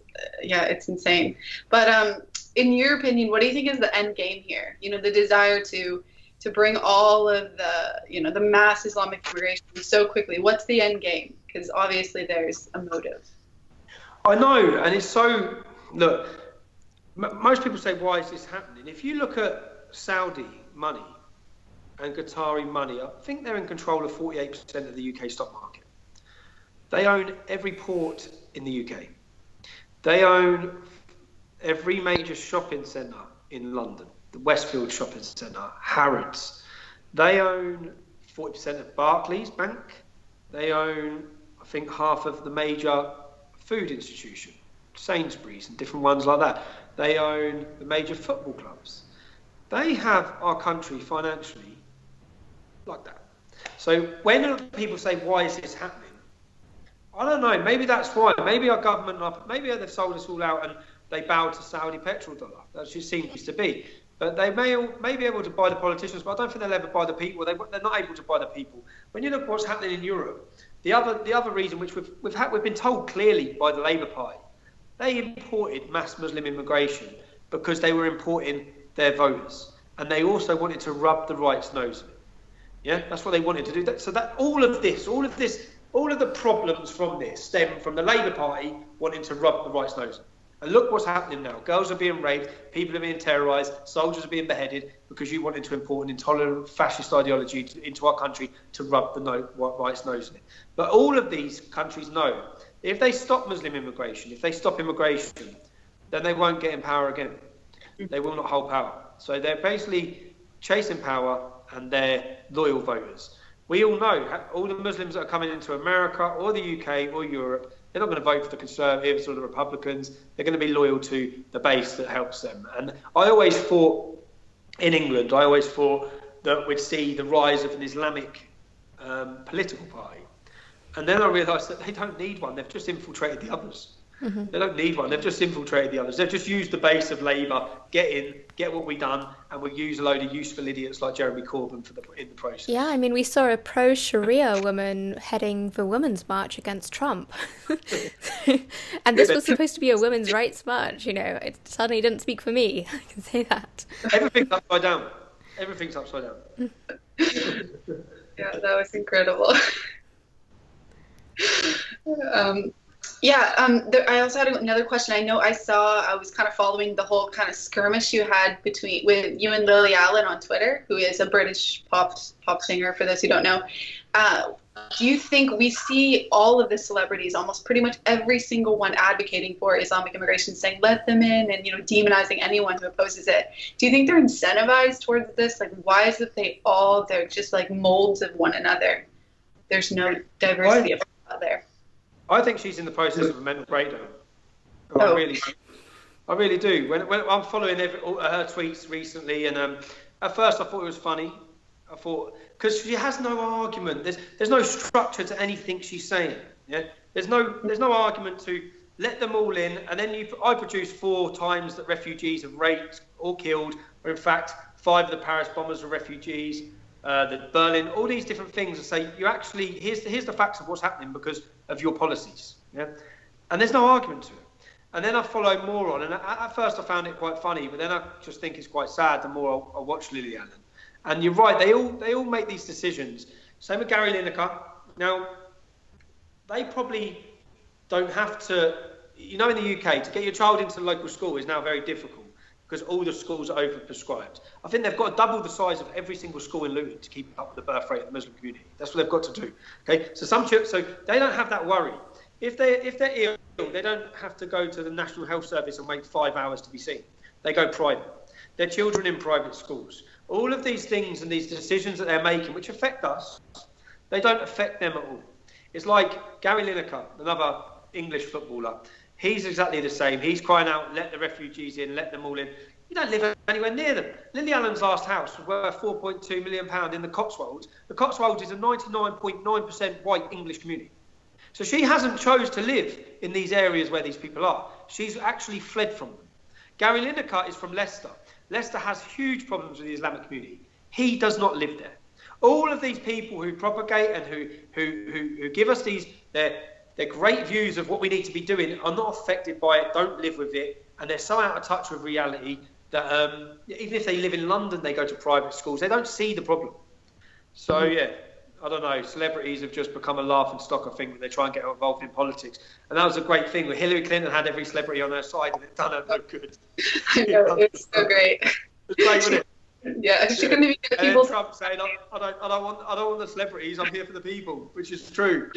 insane. But in your opinion, what do you think is the end game here? The desire to bring all of the mass Islamic immigration so quickly. What's the end game? Because obviously there's a motive. I know, and it's so. Look, most people say, why is this happening? If you look at Saudi money and Qatari money, I think they're in control of 48% of the UK stock market. They own every port in the UK. They own every major shopping centre in London, the Westfield Shopping Centre, Harrods. They own 40% of Barclays Bank. They own, I think, half of the major food institution, Sainsbury's and different ones like that. They own the major football clubs. They have our country financially like that. So when people say, why is this happening? I don't know. Maybe that's why. Maybe our government, maybe they've sold us all out and they bow to Saudi petrol dollar. That just seems to be. But they may be able to buy the politicians, but I don't think they'll ever buy the people. They're not able to buy the people. When you look at what's happening in Europe, the other reason, which we've been told clearly by the Labour Party, they imported mass Muslim immigration because they were importing their voters, and they also wanted to rub the right's nose in it. Yeah, that's what they wanted to do. So that all of the problems from this stem from the Labour Party wanting to rub the right's nose. And look what's happening now. Girls are being raped, people are being terrorised, soldiers are being beheaded because you wanted to import an intolerant fascist ideology into our country to rub the right's nose in it. But all of these countries know if they stop Muslim immigration, if they stop immigration, then they won't get in power again. They will not hold power. So they're basically chasing power and they're loyal voters. We all know all the Muslims that are coming into America or the UK or Europe, they're not going to vote for the Conservatives or the Republicans. They're going to be loyal to the base that helps them. And I always thought, in England, that we'd see the rise of an Islamic political party. And then I realised that they don't need one. They've just infiltrated the others. Mm-hmm. They don't need one. They've just infiltrated the others. They've just used the base of Labour, get in, get what we've done, and we'll use a load of useful idiots like Jeremy Corbyn in the process. Yeah, I mean, we saw a pro-Sharia woman heading the Women's March against Trump. And this was supposed to be a women's rights march, you know. It suddenly didn't speak for me. I can say that. Everything's upside down. Everything's upside down. Yeah, that was incredible. I also had another question. I was kind of following the whole kind of skirmish you had with you and Lily Allen on Twitter, who is a British pop singer, for those who don't know. Do you think we see all of the celebrities, almost pretty much every single one, advocating for Islamic immigration, saying let them in, and demonizing anyone who opposes it? Do you think they're incentivized towards this? Like, why is it they're just like molds of one another? There's no diversity out there. I think she's in the process of a mental breakdown. I really do. When I'm following her tweets recently, and at first I thought it was funny. I thought, because she has no argument. There's no structure to anything she's saying. Yeah, there's no argument to let them all in, and then I produced 4 times that refugees have raped or killed, or in fact 5 of the Paris bombers are refugees. The Berlin, all these different things, and say here's the facts of what's happening because of your policies. Yeah, and there's no argument to it. And then I follow more on, and at first I found it quite funny, but then I just think it's quite sad the more I watch Lily Allen. And you're right, they all make these decisions. Same with Gary Lineker. Now, they probably don't have to, in the UK, to get your child into the local school is now very difficult, because all the schools are overprescribed. I think they've got to double the size of every single school in Luton to keep up with the birth rate of the Muslim community. That's what they've got to do. Okay, so so they don't have that worry. If they're ill, they don't have to go to the National Health Service and wait 5 hours to be seen. They go private. Their children in private schools. All of these things and these decisions that they're making, which affect us, they don't affect them at all. It's like Gary Lineker, another English footballer. He's exactly the same. He's crying out, let the refugees in, let them all in. You don't live anywhere near them. Lily Allen's last house was worth £4.2 million in the Cotswolds. The Cotswolds is a 99.9% white English community. So she hasn't chose to live in these areas where these people are. She's actually fled from them. Gary Lineker is from Leicester. Leicester has huge problems with the Islamic community. He does not live there. All of these people who propagate and who give us their great views of what we need to be doing are not affected by it, don't live with it, and they're so out of touch with reality that even if they live in London, they go to private schools, they don't see the problem. So, yeah, I don't know, celebrities have just become a laughing stock, I think, when they try and get involved in politics. And that was a great thing. Hillary Clinton had every celebrity on her side, and it done her no good. I know, it was so great. It was great, wasn't it? Yeah, she couldn't even get and people. Trump saying, I don't want the celebrities, I'm here for the people, which is true.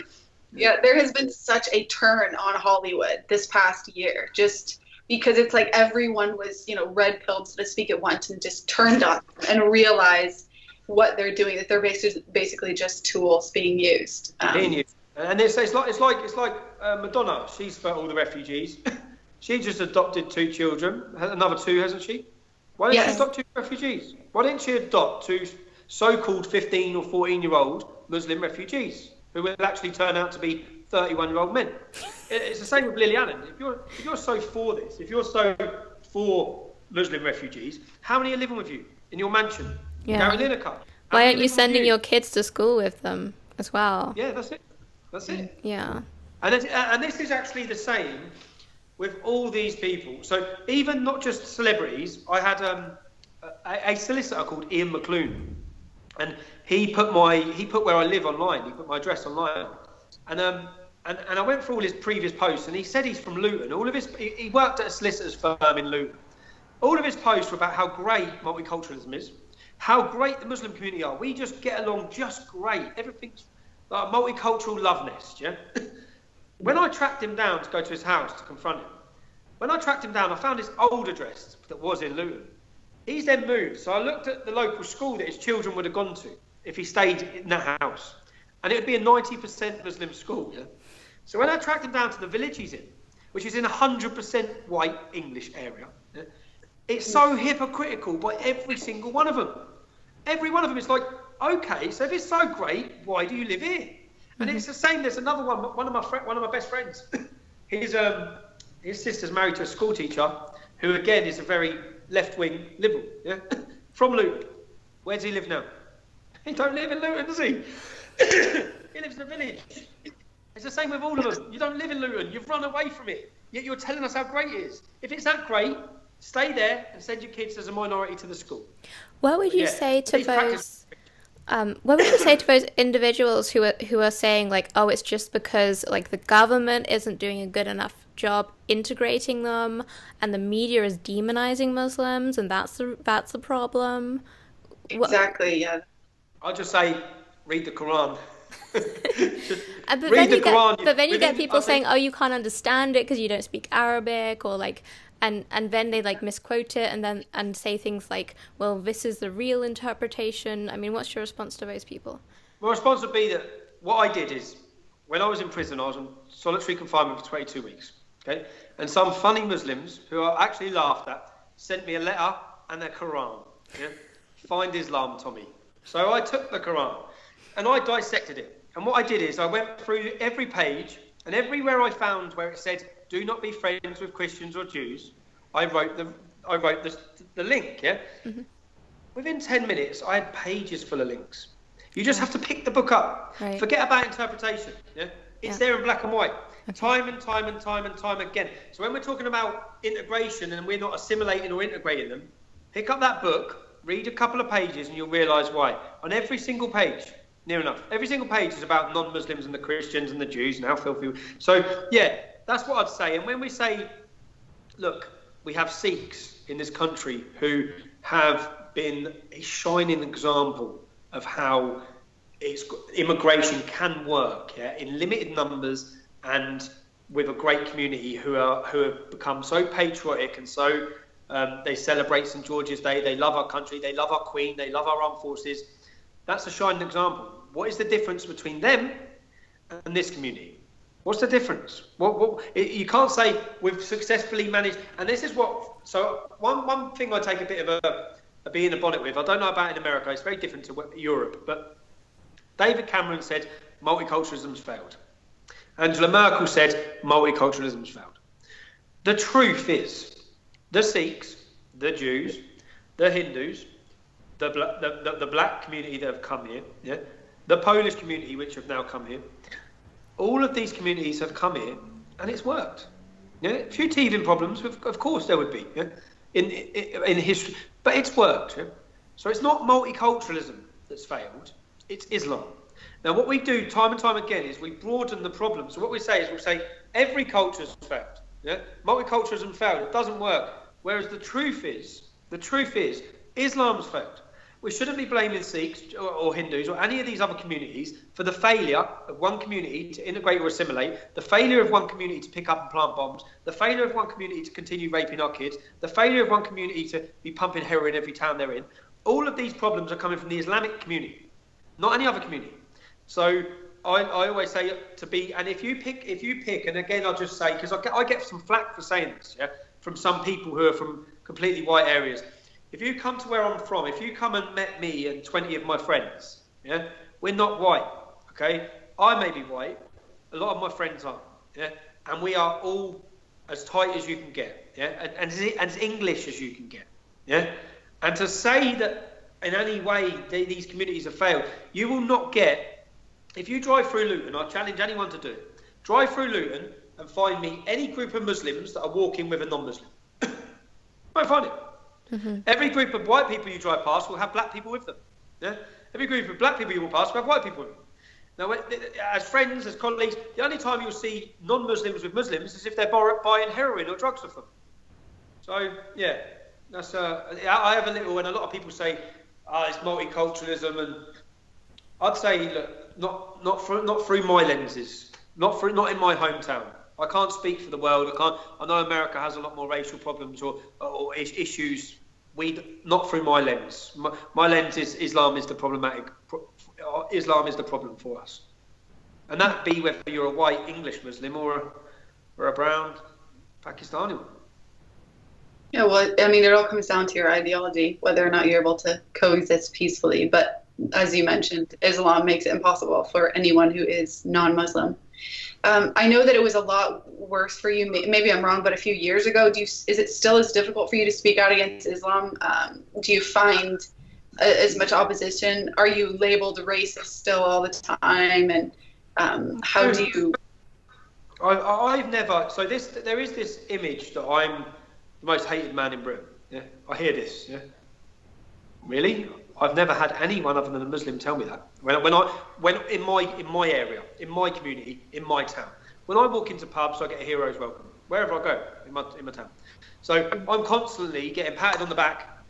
Yeah, there has been such a turn on Hollywood this past year, just because it's like everyone was, red-pilled, so to speak, at once, and just turned on and realized what they're doing, that they're basically just tools being used. And it's like Madonna. She's for all the refugees. She just adopted 2 children, another 2, hasn't she? Why didn't she adopt 2 refugees? Why didn't she adopt 2 so-called 15 or 14-year-old Muslim refugees who will actually turn out to be 31-year-old men? It's the same with Lily Allen. If you're so for this, if you're so for Muslim refugees, how many are living with you in your mansion? Yeah. Gary Lineker. Why aren't you sending your kids to school with them as well? Yeah, that's it. Yeah. And this is actually the same with all these people. So even not just celebrities, I had a solicitor called Ian McClune. And he put where I live online. He put my address online, and I went through all his previous posts, and he said he's from Luton. He worked at a solicitor's firm in Luton. All of his posts were about how great multiculturalism is, how great the Muslim community are. We just get along just great. Everything's like a multicultural love nest, yeah. When I tracked him down to go to his house to confront him, when I tracked him down, I found his old address that was in Luton. He's then moved, so I looked at the local school that his children would have gone to if he stayed in that house, and it would be a 90% Muslim school. Yeah? So when I tracked him down to the village he's in, which is in a 100% white English area, yeah? It's so hypocritical by every single one of them. Every one of them is like, okay, so if it's so great, why do you live here? And it's the same. There's another one of my best friends. His sister's married to a school teacher who, again, is a very left-wing liberal, yeah, from Luton. Where does he live now? He don't live in Luton, does he? He lives in a village. It's the same with all of them. You don't live in Luton. You've run away from it. Yet you're telling us how great it is. If it's that great, stay there and send your kids as a minority to the school. What would you say to those? What would you say to those individuals who are saying like, oh, it's just because like the government isn't doing a good enough job integrating them, and the media is demonizing Muslims, and that's the problem? Exactly. Yeah. I'll just say, read the Quran. But then you get people saying, oh, you can't understand it because you don't speak Arabic, or like, and then they like misquote it and say things like, well, this is the real interpretation. I mean, what's your response to those people? My response would be that what I did is, when I was in prison, I was on solitary confinement for 22 weeks. Okay, and some funny Muslims who I actually laughed at sent me a letter and a Quran. Yeah? Find Islam, Tommy. So I took the Quran and I dissected it. And what I did is I went through every page, and everywhere I found where it said, do not be friends with Christians or Jews, I wrote the link, yeah? Mm-hmm. Within 10 minutes, I had pages full of links. You just have to pick the book up. Right. Forget about interpretation, yeah? It's there in black and white. Okay. Time and time again. So when we're talking about integration and we're not assimilating or integrating them, pick up that book, read a couple of pages, and you'll realise why. On every single page, near enough, every single page is about non-Muslims and the Christians and the Jews and how filthy. So, yeah, that's what I'd say. And when we say, look, we have Sikhs in this country who have been a shining example of how immigration can work, yeah, in limited numbers and with a great community who have become so patriotic and so they celebrate St. George's Day, they love our country, they love our Queen, they love our armed forces. That's a shining example. What is the difference between them and this community? What's the difference? You can't say we've successfully managed, and this is what. So one thing I take a bit of a bee in a bonnet with. I don't know about in America. It's very different to Europe. But David Cameron said multiculturalism's failed. Angela Merkel said multiculturalism's failed. The truth is, the Sikhs, the Jews, the Hindus, the black community that have come here, yeah, the Polish community which have now come here, all of these communities have come here and it's worked. Yeah, a few teething problems, of course there would be, yeah, in history, but it's worked. Yeah? So it's not multiculturalism that's failed, it's Islam. Now what we do time and time again is we broaden the problem. So what we say is we'll say every culture's failed. Yeah? Multiculturalism failed, it doesn't work. Whereas the truth is Islam's failed. We shouldn't be blaming Sikhs or Hindus or any of these other communities for the failure of one community to integrate or assimilate, the failure of one community to pick up and plant bombs, the failure of one community to continue raping our kids, the failure of one community to be pumping heroin every town they're in. All of these problems are coming from the Islamic community, not any other community. So I always say to be, and if you pick, and again I'll just say, because I get some flack for saying this, yeah, from some people who are from completely white areas. If you come to where I'm from, if you come and met me and 20 of my friends, yeah, we're not white, okay? I may be white, a lot of my friends are, yeah, and we are all as tight as you can get, yeah, and as English as you can get, yeah. And to say that in any way these communities have failed, you will not get. If you drive through Luton, I challenge anyone to do it. Drive through Luton and find me any group of Muslims that are walking with a non-Muslim. Won't find it. Mm-hmm. Every group of white people you drive past will have black people with them. Yeah? Every group of black people you walk past, we have white people. Now, as friends, as colleagues, the only time you'll see non-Muslims with Muslims is if they're buying heroin or drugs with them. So, yeah, that's. I have a little, and a lot of people say, it's multiculturalism, and I'd say, look, not through my lenses, not in my hometown. I can't speak for the world. I know America has a lot more racial problems or issues. Not through my lens. My lens is Islam is the problematic. Islam is the problem for us, and that be whether you're a white English Muslim or a brown Pakistani one. Yeah, well, I mean, it all comes down to your ideology, whether or not you're able to coexist peacefully. But as you mentioned, Islam makes it impossible for anyone who is non-Muslim. I know that it was a lot worse for you. Maybe I'm wrong, but a few years ago, is it still as difficult for you to speak out against Islam? Do you find as much opposition? Are you labeled racist still all the time? And how do you? I've never. So there is this image that I'm the most hated man in Britain. Yeah, I hear this. Yeah, really. I've never had anyone other than a Muslim tell me that. When in my area, in my community, in my town, when I walk into pubs, I get a hero's welcome wherever I go in my town. So I'm constantly getting patted on the back.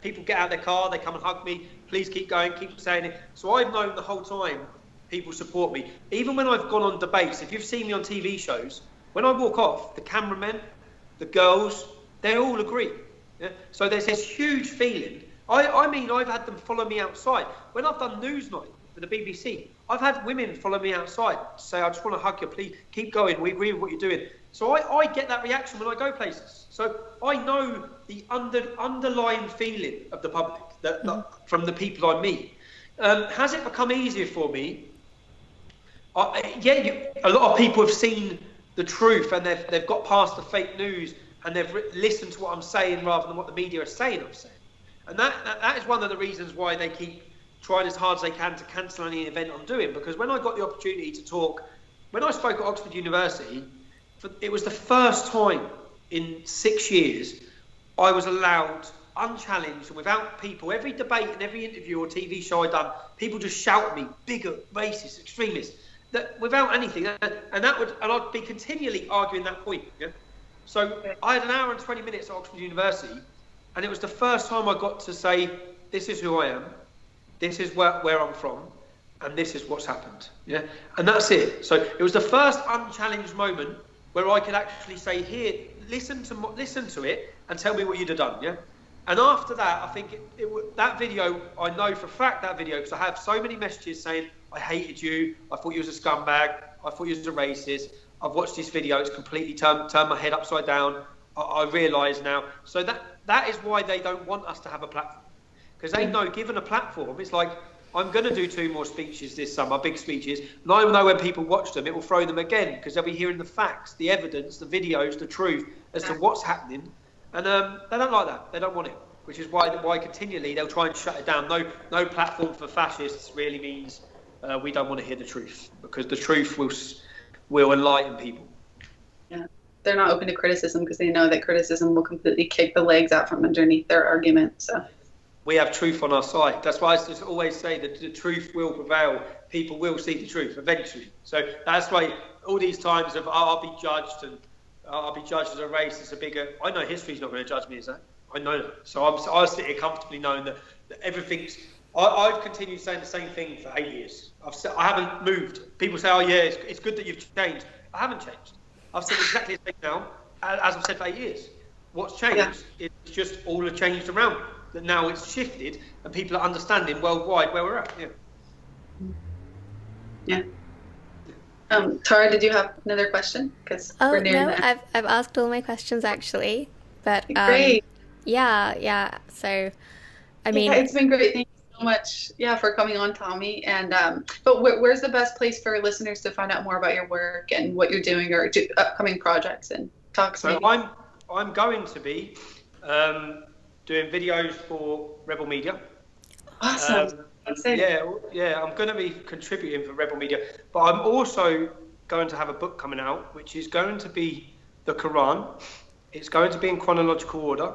People get out their car, they come and hug me. Please keep going, keep saying it. So I've known the whole time people support me. Even when I've gone on debates, if you've seen me on TV shows, when I walk off, the cameramen, the girls, they all agree. Yeah? So there's this huge feeling. I mean, I've had them follow me outside. When I've done Newsnight for the BBC, I've had women follow me outside, say, I just want to hug you, please keep going, we agree with what you're doing. So I get that reaction when I go places. So I know the underlying feeling of the public from the people I meet. Has it become easier for me? A lot of people have seen the truth and they've got past the fake news and they've listened to what I'm saying rather than what the media are saying I'm saying. And that is one of the reasons why they keep trying as hard as they can to cancel any event I'm doing. Because when I got the opportunity to talk, when I spoke at Oxford University, it was the first time in 6 years I was allowed, unchallenged, and without people, every debate and every interview or TV show I'd done, people just shout at me, bigot, racist, extremist, that without anything. And I'd be continually arguing that point. Yeah? So I had an hour and 20 minutes at Oxford University. And it was the first time I got to say, this is who I am, this is where I'm from, and this is what's happened. Yeah, and that's it. So it was the first unchallenged moment where I could actually say, here, listen to it, and tell me what you'd have done. Yeah, and after that, I think that video, I know for a fact that video, because I have so many messages saying, I hated you, I thought you was a scumbag, I thought you was a racist. I've watched this video, it's completely turned my head upside down. I realise now. So that is why they don't want us to have a platform. Because they know, given a platform, it's like, I'm going to do 2 more speeches this summer, big speeches, and I know when people watch them, it will throw them again, because they'll be hearing the facts, the evidence, the videos, the truth, as to what's happening. And they don't like that. They don't want it. Which is why continually they'll try and shut it down. No platform for fascists really means we don't want to hear the truth, because the truth will enlighten people. Yeah. They're not open to criticism because they know that criticism will completely kick the legs out from underneath their argument. So we have truth on our side. That's why I just always say that the truth will prevail. People will see the truth eventually. So that's why all these times of I'll be judged and I'll be judged as a racist, a bigot. I know history's not going to judge me as that. I know that. So I sit here comfortably knowing that everything's. I've continued saying the same thing for 8 years. I haven't moved. People say, oh yeah, it's good that you've changed. I haven't changed. I've said exactly the same now, as I've said for 8 years. What's changed is just all the changed around. That now it's shifted and people are understanding worldwide where we're at. Yeah. Tara, did you have another question? Because we're near that. I've asked all my questions actually, but great. Yeah. So, I mean, it's been great. Thank you so much, for coming on, Tommy. And but where's the best place for listeners to find out more about your work and what you're doing or upcoming projects and talks? So I'm going to be doing videos for Rebel Media. Awesome. Yeah, I'm going to be contributing for Rebel Media, but I'm also going to have a book coming out, which is going to be the Quran. It's going to be in chronological order,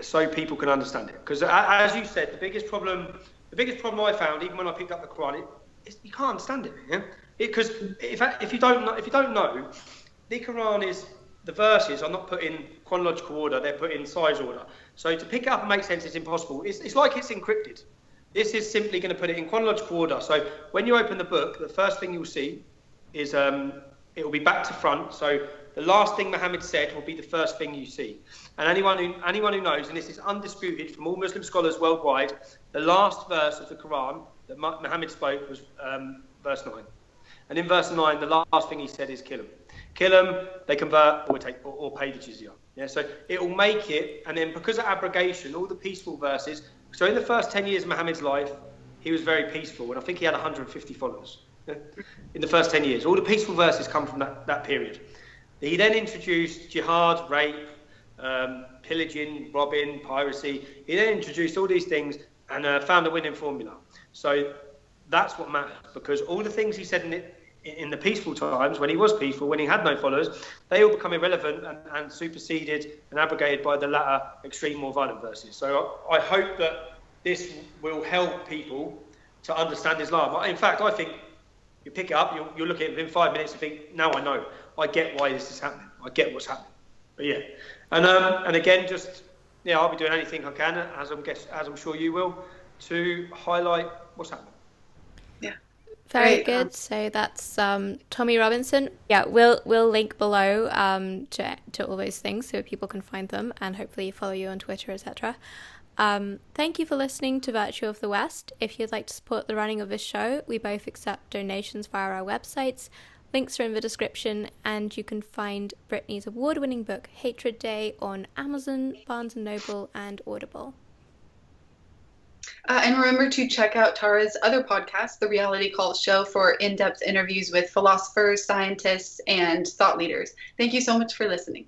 so people can understand it. Because as you said, the biggest problem the biggest problem I found, even when I picked up the Quran, is you can't understand it. Yeah, because if you don't know, the Quran is, the verses are not put in chronological order; they're put in size order. So to pick it up and make sense is impossible. It's like it's encrypted. This is simply going to put it in chronological order. So when you open the book, the first thing you'll see is it will be back to front. So the last thing Muhammad said will be the first thing you see. And anyone who knows, and this is undisputed from all Muslim scholars worldwide, the last verse of the Quran that Muhammad spoke was verse 9. And in verse 9, the last thing he said is kill them. Kill them, they convert or pay the jizya. Yeah, so it will make it, and then because of abrogation, all the peaceful verses. So in the first 10 years of Muhammad's life, he was very peaceful, and I think he had 150 followers. Yeah? In the first 10 years, all the peaceful verses come from that period. He then introduced jihad, rape, pillaging, robbing, piracy. He then introduced all these things and found a winning formula. So that's what matters, because all the things he said in the peaceful times, when he was peaceful, when he had no followers, they all become irrelevant and superseded and abrogated by the latter extreme, more violent verses. So I hope that this will help people to understand Islam. In fact, I think you pick it up, you'll look at it within 5 minutes and think, now I know. I get why this is happening. I get what's happening. But yeah. And again, I'll be doing anything I can, as I'm sure you will, to highlight what's happening. Yeah. Very good. So that's Tommy Robinson. Yeah, we'll link below to all those things so people can find them and hopefully follow you on Twitter, etc. Thank you for listening to Virtue of the West. If you'd like to support the running of this show, we both accept donations via our websites. Links are in the description, and you can find Brittany's award-winning book, Hatred Day, on Amazon, Barnes & Noble, and Audible. And remember to check out Tara's other podcast, The Reality Cult Show, for in-depth interviews with philosophers, scientists, and thought leaders. Thank you so much for listening.